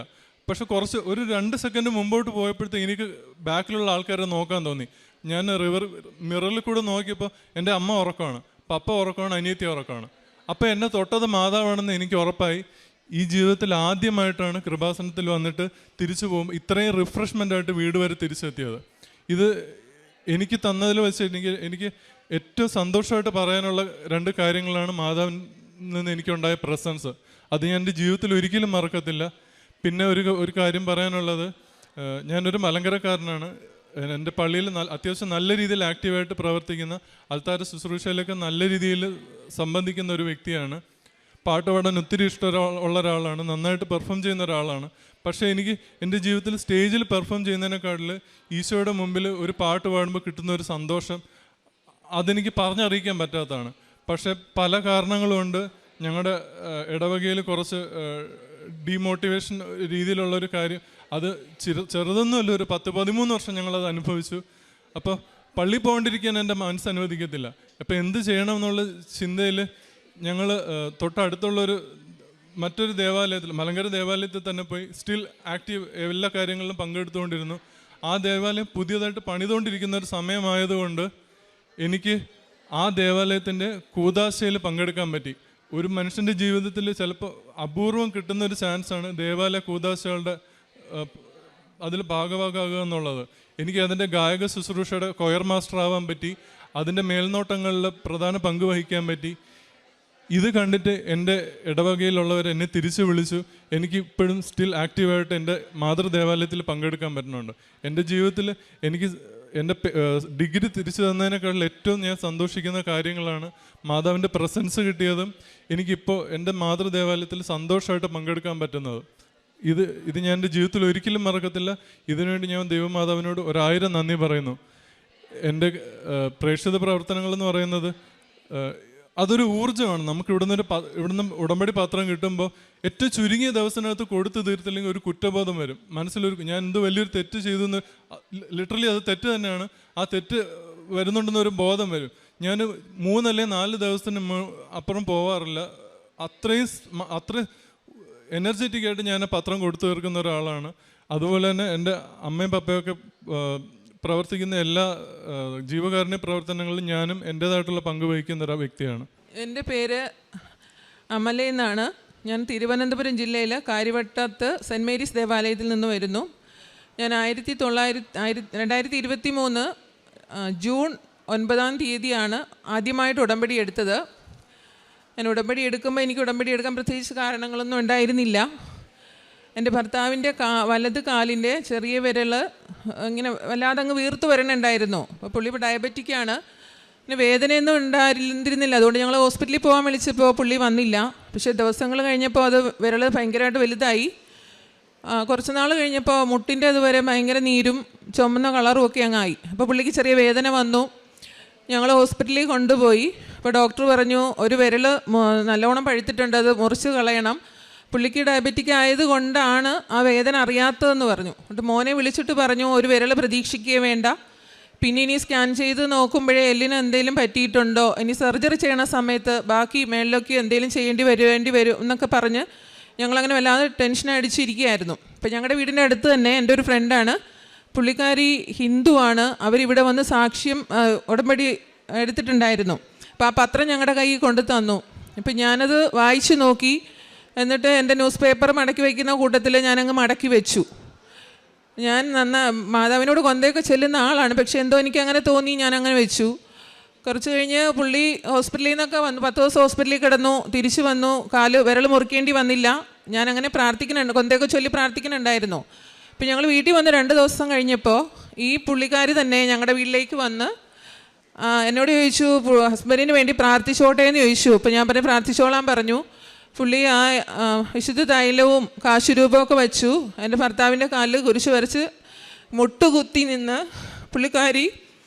പക്ഷെ ഒരു 2 സെക്കൻഡ് മുമ്പോട്ട് പോയപ്പോഴത്തേക്ക് എനിക്ക് ബാക്കിലുള്ള ആൾക്കാരെ നോക്കാൻ തോന്നി. ഞാൻ മിററിൽ കൂടെ നോക്കിയപ്പോൾ എൻ്റെ അമ്മ ഉറക്കമാണ്, പപ്പ ഉറക്കമാണ്, അനിയത്തി ഉറക്കമാണ്. അപ്പോൾ എന്നെ തൊട്ടത് മാതാവാണെന്ന് എനിക്ക് ഉറപ്പായി. ഈ ജീവിതത്തിൽ ആദ്യമായിട്ടാണ് കൃപാസനത്തിൽ വന്നിട്ട് തിരിച്ചു പോകുമ്പോൾ ഇത്രയും റിഫ്രഷ്മെൻ്റ് ആയിട്ട് വീട് വരെ തിരിച്ചെത്തിയത്. ഇത് എനിക്ക് തന്നതിൽ വെച്ച് എനിക്ക് ഏറ്റവും സന്തോഷമായിട്ട് പറയാനുള്ള 2 കാര്യങ്ങളാണ് മാതാവിൽ നിന്ന് എനിക്കുണ്ടായ പ്രസൻസ്. അത് ഞാൻ എൻ്റെ ജീവിതത്തിൽ ഒരിക്കലും മറക്കത്തില്ല. പിന്നെ ഒരു കാര്യം പറയാനുള്ളത്, ഞാനൊരു മലങ്കരക്കാരനാണ്. എൻ്റെ പള്ളിയിൽ അത്യാവശ്യം നല്ല രീതിയിൽ ആക്റ്റീവായിട്ട് പ്രവർത്തിക്കുന്ന, അൾത്താര ശുശ്രൂഷയിലൊക്കെ നല്ല രീതിയിൽ സംബന്ധിക്കുന്ന ഒരു വ്യക്തിയാണ്. പാട്ട് പാടാൻ ഒത്തിരി ഇഷ്ടമുള്ള ഒരാളാണ്, നന്നായിട്ട് പെർഫോം ചെയ്യുന്ന ഒരാളാണ്. പക്ഷേ എനിക്ക് എൻ്റെ ജീവിതത്തിൽ സ്റ്റേജിൽ പെർഫോം ചെയ്യുന്നതിനെക്കാട്ടിൽ ഈശോയുടെ മുമ്പിൽ ഒരു പാട്ട് പാടുമ്പോൾ കിട്ടുന്ന ഒരു സന്തോഷം അതെനിക്ക് പറഞ്ഞറിയിക്കാൻ പറ്റാത്തതാണ്. പക്ഷേ പല കാരണങ്ങളുമുണ്ട്. ഞങ്ങളുടെ ഇടവകയിൽ കുറച്ച് ഡീമോട്ടിവേഷൻ രീതിയിലുള്ളൊരു കാര്യം, അത് ചെറുതൊന്നുമല്ല, ഒരു 10-13 വർഷം ഞങ്ങളത് അനുഭവിച്ചു. അപ്പോൾ പള്ളി പോകാണ്ടിരിക്കാൻ എൻ്റെ മനസ്സ് അനുവദിക്കത്തില്ല. അപ്പോൾ എന്ത് ചെയ്യണം എന്നുള്ള ചിന്തയിൽ ഞങ്ങൾ തൊട്ടടുത്തുള്ളൊരു മറ്റൊരു ദേവാലയത്തിൽ, മലങ്കര ദേവാലയത്തിൽ തന്നെ പോയി സ്റ്റിൽ ആക്റ്റീവ് എല്ലാ കാര്യങ്ങളിലും പങ്കെടുത്തുകൊണ്ടിരുന്നു. ആ ദേവാലയം പുതിയതായിട്ട് പണിതുകൊണ്ടിരിക്കുന്ന ഒരു സമയമായതുകൊണ്ട് എനിക്ക് ആ ദേവാലയത്തിൻ്റെ കൂദാശയിൽ പങ്കെടുക്കാൻ പറ്റി. ഒരു മനുഷ്യൻ്റെ ജീവിതത്തിൽ ചിലപ്പോൾ അപൂർവം കിട്ടുന്ന ഒരു ചാൻസാണ് ദേവാലയ കൂദാശകളുടെ അതിൽ ഭാഗമാകുക എന്നുള്ളത്. എനിക്ക് അതിൻ്റെ ഗായക ശുശ്രൂഷയുടെ കൊയർ മാസ്റ്റർ ആവാൻ പറ്റി, അതിൻ്റെ മേൽനോട്ടങ്ങളിൽ പ്രധാന പങ്ക് വഹിക്കാൻ പറ്റി. ഇത് കണ്ടിട്ട് എൻ്റെ ഇടവകയിലുള്ളവർ എന്നെ തിരിച്ചു വിളിച്ചു. എനിക്ക് ഇപ്പോഴും സ്റ്റിൽ ആക്റ്റീവായിട്ട് എൻ്റെ മാതൃദേവാലയത്തിൽ പങ്കെടുക്കാൻ പറ്റുന്നുണ്ട്. എൻ്റെ ജീവിതത്തിൽ എനിക്ക് എൻ്റെ ഡിഗ്രി തിരിച്ചു തന്നതിനേക്കാൾ ഏറ്റവും ഞാൻ സന്തോഷിക്കുന്ന കാര്യങ്ങളാണ് മാതാവിൻ്റെ പ്രസൻസ് കിട്ടിയതും എനിക്കിപ്പോൾ എൻ്റെ മാതൃദേവാലയത്തിൽ സന്തോഷമായിട്ട് പങ്കെടുക്കാൻ പറ്റുന്നത്. ഇത് ഞാൻ എൻ്റെ ജീവിതത്തിൽ ഒരിക്കലും മറക്കത്തില്ല. ഇതിനുവേണ്ടി ഞാൻ ദൈവമാതാവിനോട് 1000 നന്ദി പറയുന്നു. എൻ്റെ പ്രേക്ഷിത പ്രവർത്തനങ്ങളെന്ന് പറയുന്നത് അതൊരു ഊർജ്ജമാണ്. നമുക്ക് ഇവിടുന്ന് ഉടമ്പടി പത്രം കിട്ടുമ്പോൾ ഏറ്റവും ചുരുങ്ങിയ ദിവസത്തിനകത്ത് കൊടുത്തു തീർത്തില്ലെങ്കിൽ ഒരു കുറ്റബോധം വരും. ഞാൻ എന്ത് വലിയൊരു തെറ്റ് ചെയ്തു എന്ന്, ലിറ്ററലി അത് തെറ്റ് തന്നെയാണ്, ആ തെറ്റ് വരുന്നുണ്ടെന്നൊരു ബോധം വരും. ഞാൻ 3 അല്ലെങ്കിൽ 4 ദിവസത്തിന് അപ്പുറം പോവാറില്ല. അത്ര എനർജറ്റിക് ആയിട്ട് ഞാൻ പത്രം കൊടുത്തു തീർക്കുന്ന ഒരാളാണ്. അതുപോലെ തന്നെ എൻ്റെ അമ്മയും പപ്പയൊക്കെ പ്രവർത്തിക്കുന്ന എല്ലാ ജീവകാരുണ്യ പ്രവർത്തനങ്ങളിലും ഞാനും എൻ്റേതായിട്ടുള്ള പങ്ക് വഹിക്കുന്ന ഒരു വ്യക്തിയാണ്. എൻ്റെ പേര് അമല എന്നാണ്. ഞാൻ തിരുവനന്തപുരം ജില്ലയിൽ കാര്യവട്ടത്ത് സെൻറ്റ് മേരീസ് ദേവാലയത്തിൽ നിന്ന് വരുന്നു. ഞാൻ 2023 ജൂൺ 9-ാം തീയതിയാണ് ആദ്യമായിട്ട് ഉടമ്പടി എടുത്തത്. ഞാൻ ഉടമ്പടി എടുക്കുമ്പോൾ എനിക്ക് ഉടമ്പടി എടുക്കാൻ പ്രത്യേകിച്ച് കാരണങ്ങളൊന്നും ഉണ്ടായിരുന്നില്ല. എൻ്റെ ഭർത്താവിൻ്റെ വലത് കാലിൻ്റെ ചെറിയ വിരൽ ഇങ്ങനെ വല്ലാതെ അങ്ങ് വീർത്ത് വരണുണ്ടായിരുന്നു. അപ്പോൾ പുള്ളി ഇപ്പോൾ ഡയബറ്റിക്കാണ്. പിന്നെ വേദനയൊന്നും ഉണ്ടായിരുന്നില്ല. അതുകൊണ്ട് ഞങ്ങൾ ഹോസ്പിറ്റലിൽ പോകാൻ വിളിച്ചപ്പോൾ പുള്ളി വന്നില്ല. പക്ഷേ ദിവസങ്ങൾ കഴിഞ്ഞപ്പോൾ അത് വിരൽ ഭയങ്കരമായിട്ട് വലുതായി. കുറച്ച് നാൾ കഴിഞ്ഞപ്പോൾ മുട്ടിൻ്റെ അതുവരെ ഭയങ്കര നീരും ചുമന്ന കളറും ഒക്കെ അങ്ങായി. അപ്പോൾ പുള്ളിക്ക് ചെറിയ വേദന വന്നു. ഞങ്ങൾ ഹോസ്പിറ്റലിൽ കൊണ്ടുപോയി. അപ്പോൾ ഡോക്ടർ പറഞ്ഞു ഒരു വിരൽ നല്ലോണം പഴുത്തിട്ടുണ്ട്, അത് മുറിച്ച് കളയണം. പുള്ളിക്ക് ഡയബറ്റിക് ആയതുകൊണ്ടാണ് ആ വേദന അറിയാത്തതെന്ന് പറഞ്ഞു. എന്നിട്ട് മോനെ വിളിച്ചിട്ട് പറഞ്ഞു ഒരു വിരൽ പ്രതീക്ഷിക്കുകയേ വേണ്ട, പിന്നെ ഇനി സ്കാൻ ചെയ്ത് നോക്കുമ്പോഴേ എല്ലിന് എന്തെങ്കിലും പറ്റിയിട്ടുണ്ടോ, ഇനി സർജറി ചെയ്യണ സമയത്ത് ബാക്കി മേളിലൊക്കെ എന്തെങ്കിലും വേണ്ടി വരും എന്നൊക്കെ പറഞ്ഞ് ഞങ്ങളങ്ങനെ വല്ലാതെ ടെൻഷൻ അടിച്ചിരിക്കുകയായിരുന്നു. അപ്പം ഞങ്ങളുടെ വീടിൻ്റെ അടുത്ത് തന്നെ എൻ്റെ ഒരു ഫ്രണ്ടാണ്, പുള്ളിക്കാരി ഹിന്ദുവാണ്. അവരിവിടെ വന്ന് സാക്ഷ്യം ഉടമ്പടി എടുത്തിട്ടുണ്ടായിരുന്നു. അപ്പോൾ ആ പത്രം ഞങ്ങളുടെ കയ്യിൽ കൊണ്ടു തന്നു. അപ്പം ഞാനത് വായിച്ചു നോക്കി. എന്നിട്ട് എൻ്റെ ന്യൂസ് പേപ്പർ മടക്കി വയ്ക്കുന്ന കൂട്ടത്തിൽ ഞാനങ്ങ് മടക്കി വെച്ചു. ഞാൻ മാതാവിനോട് കൊന്തയൊക്കെ ചെല്ലുന്ന ആളാണ്, പക്ഷെ എന്തോ എനിക്ക് അങ്ങനെ തോന്നി, ഞാൻ അങ്ങനെ വെച്ചു. കുറച്ച് കഴിഞ്ഞ് പുള്ളി ഹോസ്പിറ്റലിൽ നിന്നൊക്കെ വന്നു, 10 ദിവസം ഹോസ്പിറ്റലിൽ കിടന്നു, തിരിച്ചു വന്നു. വിരൽ മുറിക്കേണ്ടി വന്നില്ല. ഞാനങ്ങനെ പ്രാർത്ഥിക്കുന്നുണ്ട്, കൊന്തയൊക്കെ ചൊല്ലി പ്രാർത്ഥിക്കുന്നുണ്ടായിരുന്നു. അപ്പം ഞങ്ങൾ വീട്ടിൽ വന്ന് 2 ദിവസം കഴിഞ്ഞപ്പോൾ ഈ പുള്ളിക്കാരി തന്നെ ഞങ്ങളുടെ വീട്ടിലേക്ക് വന്ന് എന്നോട് ചോദിച്ചു, ഹസ്ബൻഡിന് വേണ്ടി പ്രാർത്ഥിച്ചോട്ടെ എന്ന് ചോദിച്ചു. അപ്പോൾ ഞാൻ പറഞ്ഞു പ്രാർത്ഥിച്ചോളാൻ പറഞ്ഞു. പുള്ളി വിശുദ്ധ തൈലവും കാശുരൂപമൊക്കെ വച്ചു. എൻ്റെ ഭർത്താവിൻ്റെ കാലിൽ കുരിശ് വരച്ച് മുട്ടുകുത്തി നിന്ന് പുള്ളിക്കാരി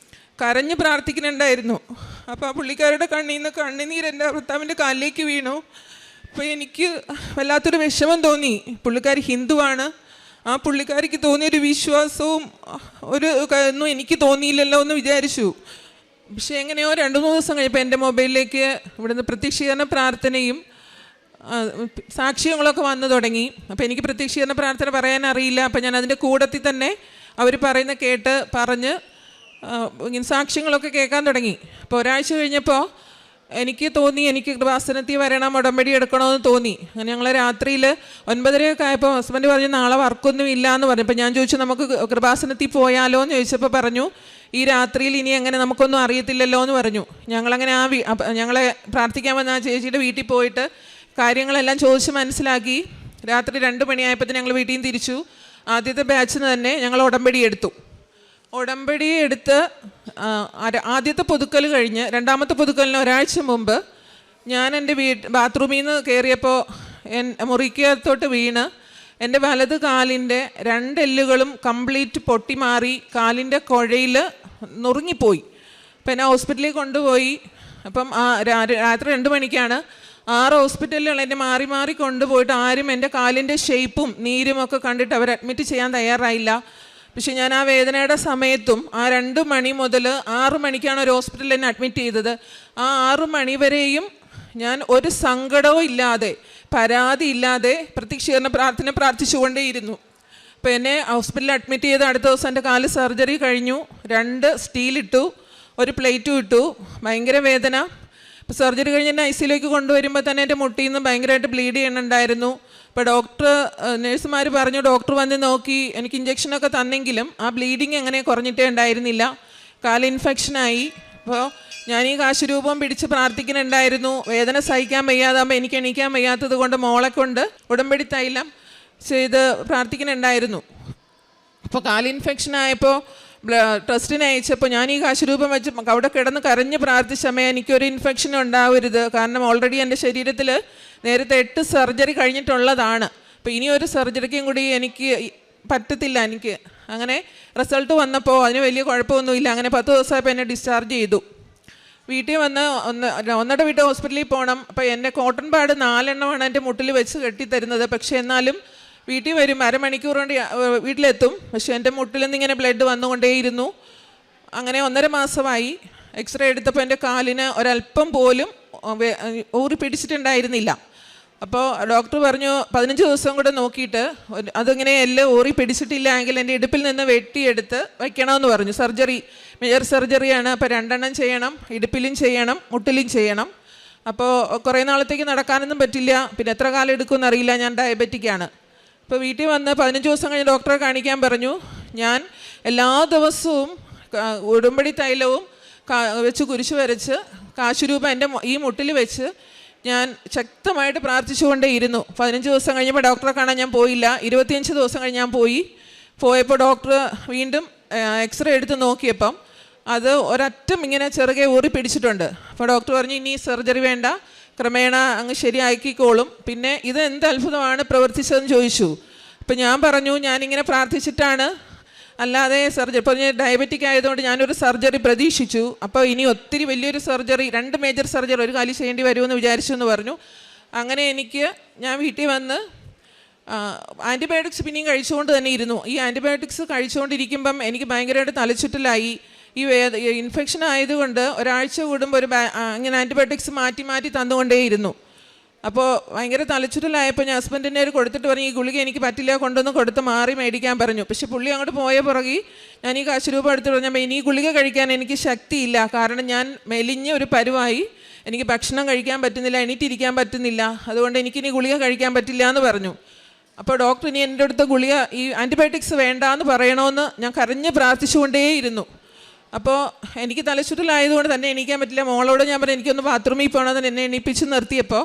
കരഞ്ഞ് പ്രാർത്ഥിക്കുന്നുണ്ടായിരുന്നു. അപ്പോൾ ആ പുള്ളിക്കാരുടെ കണ്ണിൽ നിന്ന് കണ്ണുനീര് എൻ്റെ ഭർത്താവിൻ്റെ കാലിലേക്ക് വീണു. അപ്പോൾ എനിക്ക് വല്ലാത്തൊരു വിഷമം തോന്നി. പുള്ളിക്കാരി ഹിന്ദുവാണ്. ആ പുള്ളിക്കാരിക്ക് തോന്നിയൊരു വിശ്വാസവും ഒന്നും എനിക്ക് തോന്നിയില്ലല്ലോ എന്ന് വിചാരിച്ചു. പക്ഷേ എങ്ങനെയോ 2-3 ദിവസം കഴിഞ്ഞപ്പോൾ എൻ്റെ മൊബൈലിലേക്ക് ഇവിടുന്ന് പ്രത്യക്ഷീകരണ പ്രാർത്ഥനയും സാക്ഷ്യങ്ങളൊക്കെ വന്നു തുടങ്ങി. അപ്പോൾ എനിക്ക് പ്രത്യക്ഷീകരണ പ്രാർത്ഥന പറയാൻ അറിയില്ല. അപ്പോൾ ഞാൻ അതിൻ്റെ കൂടത്തിൽ തന്നെ അവർ പറയുന്ന കേട്ട് പറഞ്ഞ് ഇങ്ങനെ സാക്ഷ്യങ്ങളൊക്കെ കേൾക്കാൻ തുടങ്ങി. അപ്പോൾ ഒരാഴ്ച കഴിഞ്ഞപ്പോൾ എനിക്ക് തോന്നി എനിക്ക് കൃപാസനത്തിൽ വരണം, ഉടമ്പടി എടുക്കണമെന്ന് തോന്നി. അങ്ങനെ ഞങ്ങൾ രാത്രിയിൽ 9:30 ആയപ്പോൾ ഹസ്ബൻഡ് പറഞ്ഞു നാളെ വർക്കൊന്നും ഇല്ല എന്ന് പറഞ്ഞു. അപ്പോൾ ഞാൻ ചോദിച്ചു നമുക്ക് കൃപാസനത്തിൽ പോയാലോ എന്ന് ചോദിച്ചപ്പോൾ പറഞ്ഞു ഈ രാത്രിയിൽ ഇനി എങ്ങനെ നമുക്കൊന്നും അറിയത്തില്ലല്ലോ എന്ന് പറഞ്ഞു. ഞങ്ങളങ്ങനെ ഞങ്ങളെ പ്രാർത്ഥിക്കാൻ വന്ന ആ ചേച്ചിയുടെ വീട്ടിൽ പോയിട്ട് കാര്യങ്ങളെല്ലാം ചോദിച്ച് മനസ്സിലാക്കി. രാത്രി 2 മണിയായപ്പോൾ ഞങ്ങൾ വീട്ടിൽ നിന്ന് തിരിച്ചു. ആദ്യത്തെ ബാച്ചിന് തന്നെ ഞങ്ങൾ ഉടമ്പടി എടുത്തു. ഉടമ്പടി എടുത്ത് ആദ്യത്തെ പുതുക്കൽ കഴിഞ്ഞ് 2ാമത്തെ പുതുക്കലിന് ഒരാഴ്ച മുമ്പ് ഞാൻ എൻ്റെ ബാത്റൂമിൽ നിന്ന് കയറിയപ്പോൾ മുറിക്കകത്തോട്ട് വീണ് എൻ്റെ വലത് കാലിൻ്റെ 2 എല്ലുകളും കംപ്ലീറ്റ് പൊട്ടിമാറി കാലിൻ്റെ കുഴയിൽ നുറുങ്ങിപ്പോയി. അപ്പം എന്നെ ഹോസ്പിറ്റലിൽ കൊണ്ടുപോയി. അപ്പം രാത്രി 2 മണിക്കാണ് 6 ഹോസ്പിറ്റലുകൾ എന്നെ മാറി മാറി കൊണ്ടുപോയിട്ട് ആരും എൻ്റെ കാലിൻ്റെ ഷേപ്പും നീരും ഒക്കെ കണ്ടിട്ട് അവർ അഡ്മിറ്റ് ചെയ്യാൻ തയ്യാറായില്ല. പക്ഷെ ഞാൻ ആ വേദനയുടെ സമയത്തും ആ 2 മണി മുതൽ 6 മണിക്കാണ് ഒരു ഹോസ്പിറ്റലിൽ എന്നെ അഡ്മിറ്റ് ചെയ്തത്. ആ 6 മണി വരെയും ഞാൻ ഒരു സങ്കടവും ഇല്ലാതെ പരാതി ഇല്ലാതെ പ്രത്യക്ഷീകരണ പ്രാർത്ഥന പ്രാർത്ഥിച്ചുകൊണ്ടേയിരുന്നു. അപ്പോൾ എന്നെ ഹോസ്പിറ്റലിൽ അഡ്മിറ്റ് ചെയ്ത് അടുത്ത ദിവസം എൻ്റെ കാല് സർജറി കഴിഞ്ഞു. 2 സ്റ്റീലിട്ടു, 1 പ്ലേറ്റും ഇട്ടു. ഭയങ്കര വേദന. അപ്പോൾ സർജറി കഴിഞ്ഞ് എന്നെ ICUലേക്ക് കൊണ്ടുവരുമ്പോൾ തന്നെ എൻ്റെ മുട്ടിൽ നിന്ന് ഭയങ്കരമായിട്ട് ബ്ലീഡ് ചെയ്യുന്നുണ്ടായിരുന്നു. അപ്പോൾ നേഴ്സുമാർ പറഞ്ഞു, ഡോക്ടർ വന്ന് നോക്കി എനിക്ക് ഇഞ്ചക്ഷനൊക്കെ തന്നെങ്കിലും ആ ബ്ലീഡിങ് എങ്ങനെ കുറഞ്ഞിട്ടേ ഉണ്ടായിരുന്നില്ല. കാല് ഇൻഫെക്ഷനായി. അപ്പോൾ ഞാൻ ഈ കാശുരൂപം പിടിച്ച് പ്രാർത്ഥിക്കുന്നുണ്ടായിരുന്നു. വേദന സഹിക്കാൻ വയ്യാതാകുമ്പോൾ എനിക്ക് എണീക്കാൻ വയ്യാത്തത് കൊണ്ട് മോളെ കൊണ്ട് ഉടമ്പടി തൈലം ചെയ്ത് പ്രാർത്ഥിക്കുന്നുണ്ടായിരുന്നു. അപ്പോൾ കാല് ഇൻഫെക്ഷനായപ്പോൾ ടെസ്റ്റിന് അയച്ചപ്പോൾ ഞാൻ ഈ കാശുരൂപം വെച്ച് അവിടെ കിടന്ന് കരഞ്ഞ് പ്രാർത്ഥിച്ചമ്മേ എനിക്കൊരു ഇൻഫെക്ഷൻ ഉണ്ടാവരുത്, കാരണം ഓൾറെഡി എൻ്റെ ശരീരത്തിൽ നേരത്തെ 8 സർജറി കഴിഞ്ഞിട്ടുള്ളതാണ്. അപ്പോൾ ഇനി ഒരു സർജറിക്കും കൂടി എനിക്ക് പറ്റത്തില്ല എനിക്ക്. അങ്ങനെ റിസൾട്ട് വന്നപ്പോൾ അതിന് വലിയ കുഴപ്പമൊന്നുമില്ല. അങ്ങനെ 10 ദിവസമായപ്പോൾ എന്നെ ഡിസ്ചാർജ് ചെയ്തു. വീട്ടിൽ വന്ന് ഒന്നട വീട്ട് ഹോസ്പിറ്റലിൽ പോകണം. അപ്പോൾ എൻ്റെ കോട്ടൺ പാഡ് 4 എണ്ണമാണ് എൻ്റെ മുട്ടിൽ വെച്ച് കെട്ടിത്തരുന്നത്. പക്ഷേ എന്നാലും വീട്ടിൽ വരും, അരമണിക്കൂർ കൊണ്ട് വീട്ടിലെത്തും. പക്ഷേ എൻ്റെ മുട്ടിൽ നിന്ന് ഇങ്ങനെ ബ്ലഡ് വന്നുകൊണ്ടേയിരുന്നു. അങ്ങനെ 1.5 മാസമായി. എക്സ്റേ എടുത്തപ്പോൾ എൻ്റെ കാലിന് ഒരല്പം പോലും ഊറി പിടിച്ചിട്ടുണ്ടായിരുന്നില്ല. അപ്പോൾ ഡോക്ടർ പറഞ്ഞു 15 ദിവസം കൂടെ നോക്കിയിട്ട് അതിങ്ങനെ എല്ലാം ഊറി പിടിച്ചിട്ടില്ല എങ്കിൽ എൻ്റെ ഇടുപ്പിൽ നിന്ന് വെട്ടിയെടുത്ത് വയ്ക്കണമെന്ന് പറഞ്ഞു. സർജറി മേജർ സർജറിയാണ്. അപ്പോൾ 2 എണ്ണം ചെയ്യണം, ഇടുപ്പിലും ചെയ്യണം, മുട്ടിലും ചെയ്യണം. അപ്പോൾ കുറേ നാളത്തേക്ക് നടക്കാനൊന്നും പറ്റില്ല. പിന്നെ എത്ര കാലം എടുക്കുമെന്ന് അറിയില്ല, ഞാൻ ഡയബറ്റിക്കാണ്. ഇപ്പോൾ വീട്ടിൽ വന്ന് 15 ദിവസം കഴിഞ്ഞ് ഡോക്ടറെ കാണിക്കാൻ പറഞ്ഞു. ഞാൻ എല്ലാ ദിവസവും ഉടമ്പടി തൈലവും വെച്ച് കുരിശ് വരച്ച് കാശുരൂപം എൻ്റെ ഈ മുട്ടിൽ വെച്ച് ഞാൻ ശക്തമായിട്ട് പ്രാർത്ഥിച്ചുകൊണ്ടേയിരുന്നു. 15 ദിവസം കഴിഞ്ഞപ്പോൾ ഡോക്ടറെ കാണാൻ ഞാൻ പോയില്ല. 25 ദിവസം കഴിഞ്ഞ് ഞാൻ പോയപ്പോൾ ഡോക്ടർ വീണ്ടും എക്സ്റേ എടുത്ത് നോക്കിയപ്പം അത് ഒരറ്റം ഇങ്ങനെ ചെറുകെ ഊറി പിടിച്ചിട്ടുണ്ട്. അപ്പോൾ ഡോക്ടർ പറഞ്ഞു ഇനി സർജറി വേണ്ട, ക്രമേണ അങ്ങ് ശരിയാക്കിക്കോളും. പിന്നെ ഇത് എന്ത് അത്ഭുതമാണ് പ്രവർത്തിച്ചതെന്ന് ചോദിച്ചു. അപ്പം ഞാൻ പറഞ്ഞു ഞാനിങ്ങനെ പ്രാർത്ഥിച്ചിട്ടാണ്, അല്ലാതെ സർജറി. ഇപ്പോൾ ഞാൻ ഡയബറ്റിക് ആയതുകൊണ്ട് ഞാനൊരു സർജറി പ്രതീക്ഷിച്ചു. അപ്പോൾ ഇനി ഒത്തിരി വലിയൊരു സർജറി, 2 മേജർ സർജറി ഒരു കാലിൽ ചെയ്യേണ്ടി വരുമെന്ന് വിചാരിച്ചു എന്ന് പറഞ്ഞു. അങ്ങനെ ഞാൻ വീട്ടിൽ വന്ന് ആൻറ്റിബയോട്ടിക്സ് പിന്നെയും കഴിച്ചുകൊണ്ട് തന്നെ ഇരുന്നു. ഈ ആൻറ്റിബയോട്ടിക്സ് കഴിച്ചുകൊണ്ടിരിക്കുമ്പം എനിക്ക് ഭയങ്കരമായിട്ട് തലച്ചുറ്റലായി. ഈ ഇൻഫെക്ഷൻ ആയതുകൊണ്ട് ഒരാഴ്ച കൂടുമ്പോൾ ഇങ്ങനെ ആൻറ്റിബയോട്ടിക്സ് മാറ്റി തന്നുകൊണ്ടേയിരുന്നു. അപ്പോൾ ഭയങ്കര തലച്ചുറ്റലായപ്പോൾ ഞാൻ ഹസ്ബൻഡിൻ്റെ ഒരു കൊടുത്തിട്ട് പറഞ്ഞു, ഈ ഗുളിക എനിക്ക് പറ്റില്ല, കൊണ്ടൊന്ന് കൊടുത്ത് മാറി മേടിക്കാൻ പറഞ്ഞു. പക്ഷേ പുള്ളി അങ്ങോട്ട് പോയ പുറകെ ഞാൻ ഈ കാശ് രൂപ എടുത്ത് പറഞ്ഞപ്പോൾ ഇനി ഈ ഗുളിക കഴിക്കാൻ എനിക്ക് ശക്തിയില്ല, കാരണം ഞാൻ മെലിഞ്ഞ ഒരു പരുവായി, എനിക്ക് ഭക്ഷണം കഴിക്കാൻ പറ്റുന്നില്ല, എണീറ്റിരിക്കാൻ പറ്റുന്നില്ല, അതുകൊണ്ട് എനിക്കിനി ഗുളിക കഴിക്കാൻ പറ്റില്ല എന്ന് പറഞ്ഞു. അപ്പോൾ ഡോക്ടർ ഇനി എൻ്റെ അടുത്ത് ഗുളിക ഈ ആൻറ്റിബയോട്ടിക്സ് വേണ്ടാന്ന് പറയണമെന്ന് ഞാൻ കരഞ്ഞ് പ്രാർത്ഥിച്ചുകൊണ്ടേയിരുന്നു. അപ്പോൾ എനിക്ക് തലച്ചുറ്റലായതുകൊണ്ട് തന്നെ എണീക്കാൻ പറ്റില്ല. മോളോട് ഞാൻ പറഞ്ഞു എനിക്കൊന്ന് ബാത്റൂമിൽ പോകണമെന്ന് എന്നെ എണീപ്പിച്ച് നിർത്തിയപ്പോൾ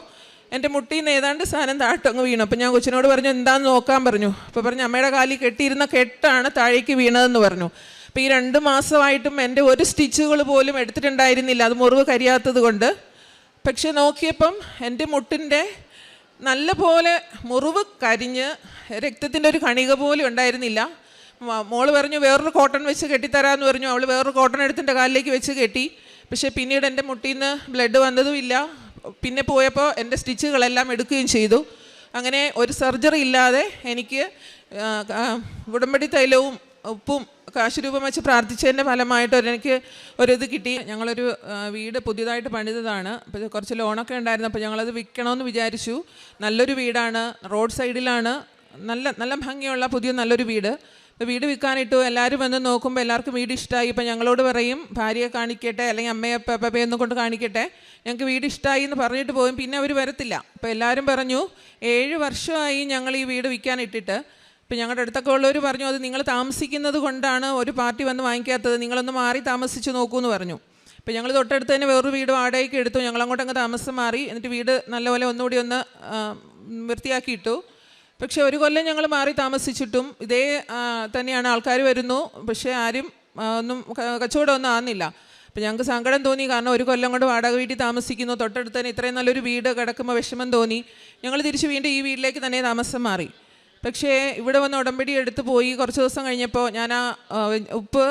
എൻ്റെ മുട്ടിയിൽ നിന്ന് ഏതാണ്ട് സാധനം താഴട്ടങ്ങ് വീണു. അപ്പോൾ ഞാൻ കൊച്ചിനോട് പറഞ്ഞു എന്താണെന്ന് നോക്കാൻ പറഞ്ഞു. അപ്പോൾ പറഞ്ഞു അമ്മയുടെ കാലിൽ കെട്ടിയിരുന്ന കെട്ടാണ് താഴേക്ക് വീണതെന്ന് പറഞ്ഞു. അപ്പോൾ ഈ 2 മാസമായിട്ടും എൻ്റെ ഒരു സ്റ്റിച്ചുകൾ പോലും എടുത്തിട്ടുണ്ടായിരുന്നില്ല, അത് മുറിവ് കരിയാത്തത് കൊണ്ട്. പക്ഷെ നോക്കിയപ്പം എൻ്റെ മുട്ടിൻ്റെ നല്ല പോലെ മുറിവ് കരിഞ്ഞ് രക്തത്തിൻ്റെ ഒരു കണിക പോലും ഉണ്ടായിരുന്നില്ല. മോള് പറഞ്ഞു വേറൊരു കോട്ടൺ വെച്ച് കെട്ടിത്തരാമെന്ന് പറഞ്ഞു. അവൾ വേറൊരു കോട്ടൺ എടുത്തിൻ്റെ കാലിലേക്ക് വെച്ച് കെട്ടി. പക്ഷേ പിന്നീട് എൻ്റെ മുട്ടിൽ നിന്ന് ബ്ലഡ് വന്നതുമില്ല. പിന്നെ പോയപ്പോൾ എൻ്റെ സ്റ്റിച്ചുകളെല്ലാം എടുക്കുകയും ചെയ്തു. അങ്ങനെ ഒരു സർജറി ഇല്ലാതെ എനിക്ക് ഉടമ്പടി തൈലവും ഉപ്പും കാശ് രൂപം വെച്ച് പ്രാർത്ഥിച്ചതിൻ്റെ ഫലമായിട്ട് എനിക്ക് ഒരിത് കിട്ടി. ഞങ്ങളൊരു വീട് പുതിയതായിട്ട് പണിതതാണ്. അപ്പോൾ കുറച്ച് ലോണൊക്കെ ഉണ്ടായിരുന്നു. അപ്പോൾ ഞങ്ങളത് വിൽക്കണമെന്ന് വിചാരിച്ചു. നല്ലൊരു വീടാണ്, റോഡ് സൈഡിലാണ്, നല്ല ഭംഗിയുള്ള പുതിയ നല്ലൊരു വീട്. വീട് വിൽക്കാനിട്ടു. എല്ലാവരും വന്ന് നോക്കുമ്പോൾ എല്ലാവർക്കും വീട് ഇഷ്ടമായി. ഇപ്പം ഞങ്ങളോട് പറയും ഭാര്യയെ കാണിക്കട്ടെ, അല്ലെങ്കിൽ അമ്മയെ പപ്പയൊന്നും കൊണ്ട് കാണിക്കട്ടെ, ഞങ്ങൾക്ക് വീട് ഇഷ്ടമായി എന്ന് പറഞ്ഞിട്ട് പോയും പിന്നെ അവർ വരത്തില്ല. അപ്പോൾ എല്ലാവരും പറഞ്ഞു 7 വർഷമായി ഞങ്ങൾ ഈ വീട് വിൽക്കാനിട്ടിട്ട്. ഇപ്പം ഞങ്ങളുടെ അടുത്തൊക്കെ ഉള്ളവർ പറഞ്ഞു അത് നിങ്ങൾ താമസിക്കുന്നത് കൊണ്ടാണ് ഒരു പാർട്ടി വന്ന് വാങ്ങിക്കാത്തത്, നിങ്ങളൊന്ന് മാറി താമസിച്ച് നോക്കൂ എന്ന് പറഞ്ഞു. അപ്പോൾ ഞങ്ങൾ തൊട്ടടുത്ത് തന്നെ വേറൊരു വീട് വാടകയ്ക്ക് എടുത്തു. ഞങ്ങളങ്ങോട്ടങ്ങ് താമസം മാറി. എന്നിട്ട് വീട് നല്ലപോലെ ഒന്നുകൂടി ഒന്ന് വൃത്തിയാക്കിയിട്ടു. പക്ഷേ 1 കൊല്ലം ഞങ്ങൾ മാറി താമസിച്ചിട്ടും ഇതേ തന്നെയാണ്, ആൾക്കാർ വരുന്നു, പക്ഷേ ആരും ഒന്നും കച്ചവടമൊന്നും ആകുന്നില്ല. അപ്പോൾ ഞങ്ങൾക്ക് സങ്കടം തോന്നി, കാരണം 1 കൊല്ലം കൊണ്ട് വാടക വീട്ടിൽ താമസിക്കുന്നു, തൊട്ടടുത്ത് തന്നെ ഇത്രയും നല്ലൊരു വീട് കിടക്കുമ്പോൾ വിഷമം തോന്നി. ഞങ്ങൾ തിരിച്ച് വീണ്ടും ഈ വീട്ടിലേക്ക് തന്നെ താമസം മാറി. പക്ഷേ ഇവിടെ വന്ന് ഉടമ്പടി എടുത്ത് പോയി കുറച്ച് ദിവസം കഴിഞ്ഞപ്പോൾ ഞാൻ ആ ഉപ്പ്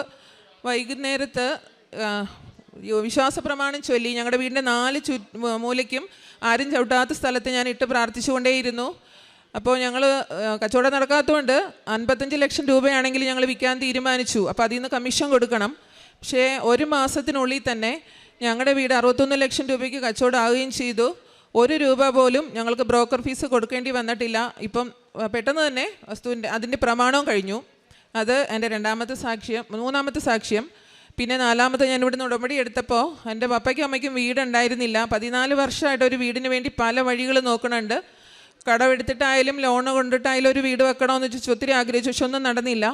വൈകുന്നേരത്ത് വിശ്വാസ പ്രമാണം ചൊല്ലി ഞങ്ങളുടെ വീടിൻ്റെ 4 മൂലയ്ക്കും ആരും ചവിട്ടാത്ത സ്ഥലത്ത് ഞാൻ ഇട്ട് പ്രാർത്ഥിച്ചുകൊണ്ടേയിരുന്നു. അപ്പോൾ ഞങ്ങൾ കച്ചവടം നടക്കാത്തതുകൊണ്ട് 55 ലക്ഷം രൂപയാണെങ്കിൽ ഞങ്ങൾ വിൽക്കാൻ തീരുമാനിച്ചു. അപ്പോൾ അതിൽ നിന്ന് കമ്മീഷൻ കൊടുക്കണം. പക്ഷേ 1 മാസത്തിനുള്ളിൽ തന്നെ ഞങ്ങളുടെ വീട് 61 ലക്ഷം രൂപയ്ക്ക് കച്ചവടം ആവുകയും ചെയ്തു. 1 രൂപ പോലും ഞങ്ങൾക്ക് ബ്രോക്കർ ഫീസ് കൊടുക്കേണ്ടി വന്നിട്ടില്ല. ഇപ്പം പെട്ടെന്ന് തന്നെ വസ്തുവിൻ്റെ അതിൻ്റെ പ്രമാണവും കഴിഞ്ഞു. അത് എൻ്റെ 2ാമത്തെ സാക്ഷ്യം. 3ാമത്തെ സാക്ഷ്യം. പിന്നെ 4ാമത്തെ ഞാൻ ഇവിടുന്ന് ഉടമ്പടി എടുത്തപ്പോൾ എൻ്റെ പപ്പയ്ക്കും അമ്മയ്ക്കും വീടുണ്ടായിരുന്നില്ല. 14 വർഷമായിട്ട് ഒരു വീടിന് വേണ്ടി പല വഴികൾ നോക്കണുണ്ട്. കടമെടുത്തിട്ടായാലും ലോണ് കൊണ്ടിട്ടായാലും ഒരു വീട് വെക്കണമെന്ന് വെച്ച് ഒത്തിരി ആഗ്രഹിച്ചു, പക്ഷെ ഒന്നും നടന്നില്ല.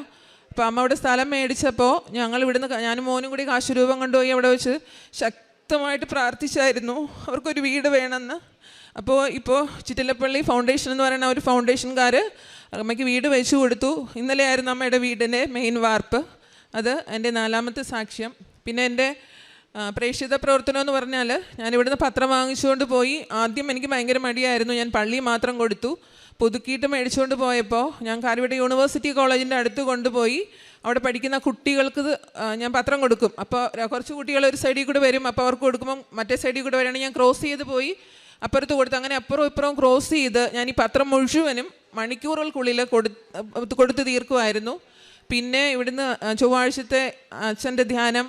അപ്പോൾ അമ്മ അവിടെ സ്ഥലം മേടിച്ചപ്പോൾ ഞങ്ങൾ ഇവിടുന്ന് ഞാനും മോനും കൂടി കാശ് രൂപം കൊണ്ടുപോയി അവിടെ വെച്ച് ശക്തമായിട്ട് പ്രാർത്ഥിച്ചായിരുന്നു അവർക്കൊരു വീട് വേണമെന്ന്. അപ്പോൾ ഇപ്പോൾ ചിറ്റിലപ്പള്ളി ഫൗണ്ടേഷൻ എന്ന് പറയുന്ന ഒരു ഫൗണ്ടേഷൻകാർ അമ്മയ്ക്ക് വീട് വെച്ച് കൊടുത്തു. ഇന്നലെ ആയിരുന്നു അമ്മയുടെ വീടിൻ്റെ മെയിൻ വാർപ്പ്. അത് എൻ്റെ 4ാമത്തെ സാക്ഷ്യം. പിന്നെ എൻ്റെ പ്രേക്ഷിത പ്രവർത്തനം എന്ന് പറഞ്ഞാൽ ഞാനിവിടുന്ന് പത്രം വാങ്ങിച്ചുകൊണ്ട് പോയി. ആദ്യം എനിക്ക് ഭയങ്കര മടിയായിരുന്നു. ഞാൻ പള്ളി മാത്രം കൊടുത്തു. പുതുക്കിയിട്ട് മേടിച്ചുകൊണ്ട് പോയപ്പോൾ ഞാൻ കാരിവട്ട യൂണിവേഴ്സിറ്റി കോളേജിൻ്റെ അടുത്ത് കൊണ്ടുപോയി അവിടെ പഠിക്കുന്ന കുട്ടികൾക്ക് ഞാൻ പത്രം കൊടുക്കും. അപ്പോൾ കുറച്ച് കുട്ടികൾ ഒരു സൈഡിൽ കൂടെ വരും. അപ്പോൾ അവർക്ക് കൊടുക്കുമ്പോൾ മറ്റേ സൈഡിൽ കൂടെ വരികയാണെങ്കിൽ ഞാൻ ക്രോസ് ചെയ്ത് പോയി അപ്പുറത്ത് കൊടുത്തു. അങ്ങനെ അപ്പുറവും ഇപ്പുറവും ക്രോസ് ചെയ്ത് ഞാൻ ഈ പത്രം മുഴുവനും മണിക്കൂറുകൾക്കുള്ളിൽ കൊടുത്ത് തീർക്കുമായിരുന്നു. പിന്നെ ഇവിടുന്ന് ചൊവ്വാഴ്ചത്തെ അച്ഛൻ്റെ ധ്യാനം,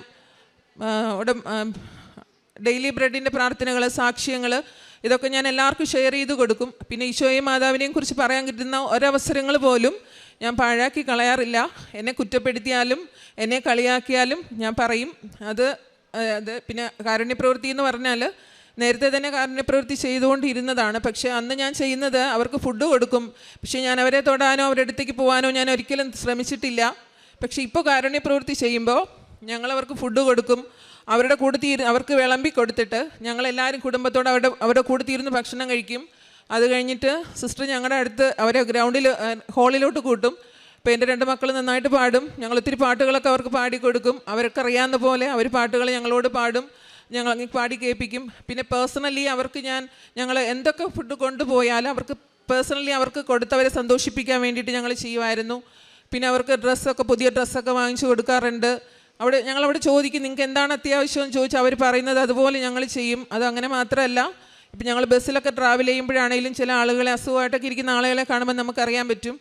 ഡെയിലി ബ്രെഡിൻ്റെ പ്രാർത്ഥനകൾ, സാക്ഷ്യങ്ങൾ, ഇതൊക്കെ ഞാൻ എല്ലാവർക്കും ഷെയർ ചെയ്ത് കൊടുക്കും. പിന്നെ ഈശോയെയും മാതാവിനെയും കുറിച്ച് പറയാൻ കിട്ടുന്ന ഒരവസരങ്ങൾ പോലും ഞാൻ പാഴാക്കി കളയാറില്ല. എന്നെ കുറ്റപ്പെടുത്തിയാലും എന്നെ കളിയാക്കിയാലും ഞാൻ പറയും. അത് പിന്നെ കാരുണ്യപ്രവൃത്തി എന്ന് പറഞ്ഞാൽ നേരത്തെ തന്നെ കാരുണ്യപ്രവൃത്തി ചെയ്തുകൊണ്ടിരുന്നതാണ്. പക്ഷേ അന്ന് ഞാൻ ചെയ്യുന്നത് അവർക്ക് ഫുഡ് കൊടുക്കും. പക്ഷേ ഞാൻ അവരെ തൊടാനോ അവരുടെ അടുത്തേക്ക് പോകാനോ ഞാൻ ഒരിക്കലും ശ്രമിച്ചിട്ടില്ല. പക്ഷേ ഇപ്പോൾ കാരുണ്യപ്രവൃത്തി ചെയ്യുമ്പോൾ ഞങ്ങളവർക്ക് ഫുഡ് കൊടുക്കും. അവരുടെ കൂടെ അവർക്ക് വിളമ്പി കൊടുത്തിട്ട് ഞങ്ങളെല്ലാവരും കുടുംബത്തോടെ അവരുടെ കൂടെ തീരുന്ന് ഭക്ഷണം കഴിക്കും. അത് കഴിഞ്ഞിട്ട് സിസ്റ്റർ ഞങ്ങളുടെ അടുത്ത് അവരെ ഗ്രൗണ്ടിൽ ഹാളിലോട്ട് കൂട്ടും. അപ്പോൾ എൻ്റെ 2 മക്കൾ നന്നായിട്ട് പാടും. ഞങ്ങൾ ഒത്തിരി പാട്ടുകളൊക്കെ അവർക്ക് പാടിക്കൊടുക്കും. അവർക്ക് അറിയാവുന്ന പോലെ അവർ പാട്ടുകൾ ഞങ്ങളോട് പാടും, ഞങ്ങൾ പാടി കേൾപ്പിക്കും. പിന്നെ പേഴ്സണലി അവർക്ക് ഞങ്ങൾ എന്തൊക്കെ ഫുഡ് കൊണ്ടുപോയാലും അവർക്ക് പേഴ്സണലി അവർക്ക് കൊടുത്തവരെ സന്തോഷിപ്പിക്കാൻ വേണ്ടിയിട്ട് ഞങ്ങൾ ചെയ്യുമായിരുന്നു. പിന്നെ അവർക്ക് ഡ്രസ്സൊക്കെ പുതിയ ഡ്രസ്സൊക്കെ വാങ്ങിച്ചു കൊടുക്കാറുണ്ട്. ഞങ്ങളവിടെ ചോദിക്കും നിങ്ങൾക്ക് എന്താണ് അത്യാവശ്യം എന്ന് ചോദിച്ചാൽ അവർ പറയുന്നത് അതുപോലെ ഞങ്ങൾ ചെയ്യും. അത് അങ്ങനെ മാത്രമല്ല, ഇപ്പം ഞങ്ങൾ ബസ്സിലൊക്കെ ട്രാവൽ ചെയ്യുമ്പോഴാണെങ്കിലും ചില ആളുകളെ അസുഖമായിട്ടൊക്കെ ഇരിക്കുന്ന ആളുകളെ കാണുമ്പോൾ നമുക്കറിയാൻ പറ്റും.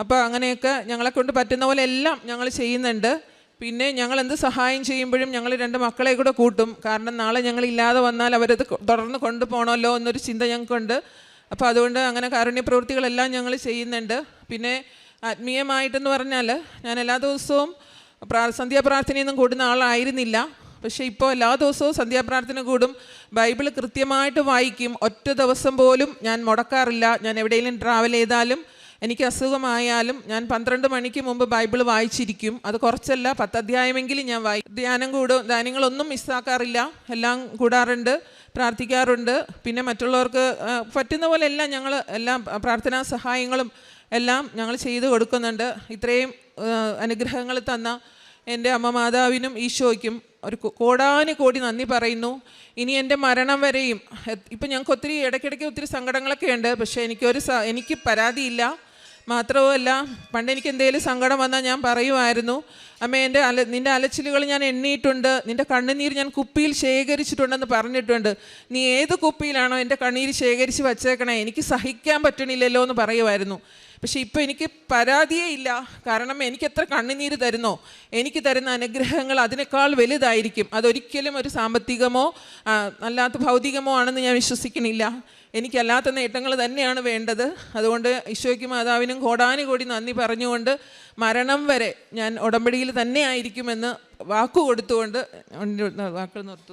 അപ്പോൾ അങ്ങനെയൊക്കെ ഞങ്ങളെക്കൊണ്ട് പറ്റുന്ന പോലെ എല്ലാം ഞങ്ങൾ ചെയ്യുന്നുണ്ട്. പിന്നെ ഞങ്ങൾ എന്ത് സഹായം ചെയ്യുമ്പോഴും ഞങ്ങൾ 2 മക്കളെ കൂടെ കൂട്ടും. കാരണം നാളെ ഞങ്ങളില്ലാതെ വന്നാൽ അവരത് തുടർന്ന് കൊണ്ടുപോകണമല്ലോ എന്നൊരു ചിന്ത ഞങ്ങൾക്കുണ്ട്. അപ്പോൾ അതുകൊണ്ട് അങ്ങനെ കാരുണ്യ പ്രവൃത്തികളെല്ലാം ഞങ്ങൾ ചെയ്യുന്നുണ്ട്. പിന്നെ ആത്മീയമായിട്ടെന്ന് പറഞ്ഞാൽ ഞാൻ എല്ലാ ദിവസവും സന്ധ്യാപ്രാർത്ഥനയൊന്നും കൂടുന്ന ആളായിരുന്നില്ല. പക്ഷേ ഇപ്പോൾ എല്ലാ ദിവസവും സന്ധ്യാപ്രാർത്ഥന കൂടും, ബൈബിൾ കൃത്യമായിട്ട് വായിക്കും. ഒറ്റ ദിവസം പോലും ഞാൻ മുടക്കാറില്ല. ഞാൻ എവിടെയെങ്കിലും ട്രാവൽ ചെയ്താലും എനിക്ക് അസുഖമായാലും ഞാൻ 12 മണിക്ക് മുമ്പ് ബൈബിൾ വായിച്ചിരിക്കും. അത് കുറച്ചല്ല, 10 അധ്യായമെങ്കിലും ഞാൻ ധ്യാനങ്ങളൊന്നും മിസ്സാക്കാറില്ല, എല്ലാം കൂടാറുണ്ട്, പ്രാർത്ഥിക്കാറുണ്ട്. പിന്നെ മറ്റുള്ളവർക്ക് പറ്റുന്ന പോലെ എല്ലാം ഞങ്ങൾ എല്ലാം പ്രാർത്ഥനാ സഹായങ്ങളും എല്ലാം ഞങ്ങൾ ചെയ്തു കൊടുക്കുന്നുണ്ട്. ഇത്രയും അനുഗ്രഹങ്ങൾ തന്ന എൻ്റെ അമ്മ മാതാവിനും ഈശോയ്ക്കും ഒരു കോടാനുകോടി നന്ദി പറയുന്നു. ഇനി എൻ്റെ മരണം വരെയും ഇപ്പം ഞങ്ങൾക്ക് ഇടയ്ക്കിടയ്ക്ക് ഒത്തിരി സങ്കടങ്ങളൊക്കെ ഉണ്ട്. പക്ഷേ എനിക്ക് പരാതിയില്ല. മാത്രവുമല്ല, പണ്ട് എനിക്ക് എന്തെങ്കിലും സങ്കടം വന്നാൽ ഞാൻ പറയുമായിരുന്നു, അമ്മ നിൻ്റെ അലച്ചിലുകൾ ഞാൻ എണ്ണിയിട്ടുണ്ട്, നിൻ്റെ കണ്ണുനീർ ഞാൻ കുപ്പിയിൽ ശേഖരിച്ചിട്ടുണ്ടെന്ന് പറഞ്ഞിട്ടുണ്ട്. നീ ഏത് കുപ്പിയിലാണോ എൻ്റെ കണ്ണീര് ശേഖരിച്ച് വച്ചേക്കണേ, എനിക്ക് സഹിക്കാൻ പറ്റണില്ലല്ലോ എന്ന് പറയുമായിരുന്നു. പക്ഷേ ഇപ്പോൾ എനിക്ക് പരാതിയേ ഇല്ല. കാരണം എനിക്ക് എത്ര കണ്ണുനീര് തരുന്നോ, എനിക്ക് തരുന്ന അനുഗ്രഹങ്ങൾ അതിനേക്കാൾ വലുതായിരിക്കും. അതൊരിക്കലും ഒരു സാമ്പത്തികമോ അല്ലാത്ത ഭൗതികമോ ആണെന്ന് ഞാൻ വിശ്വസിക്കണില്ല. എനിക്കല്ലാത്ത നേട്ടങ്ങൾ തന്നെയാണ് വേണ്ടത്. അതുകൊണ്ട് ഈശോയ്ക്ക് മാതാവിനും കോടാനുകോടി നന്ദി പറഞ്ഞുകൊണ്ട് മരണം വരെ ഞാൻ ഉടമ്പടിയിൽ തന്നെ ആയിരിക്കുമെന്ന് വാക്കു കൊടുത്തുകൊണ്ട് വാക്കുകൾ നിർത്തുന്നു.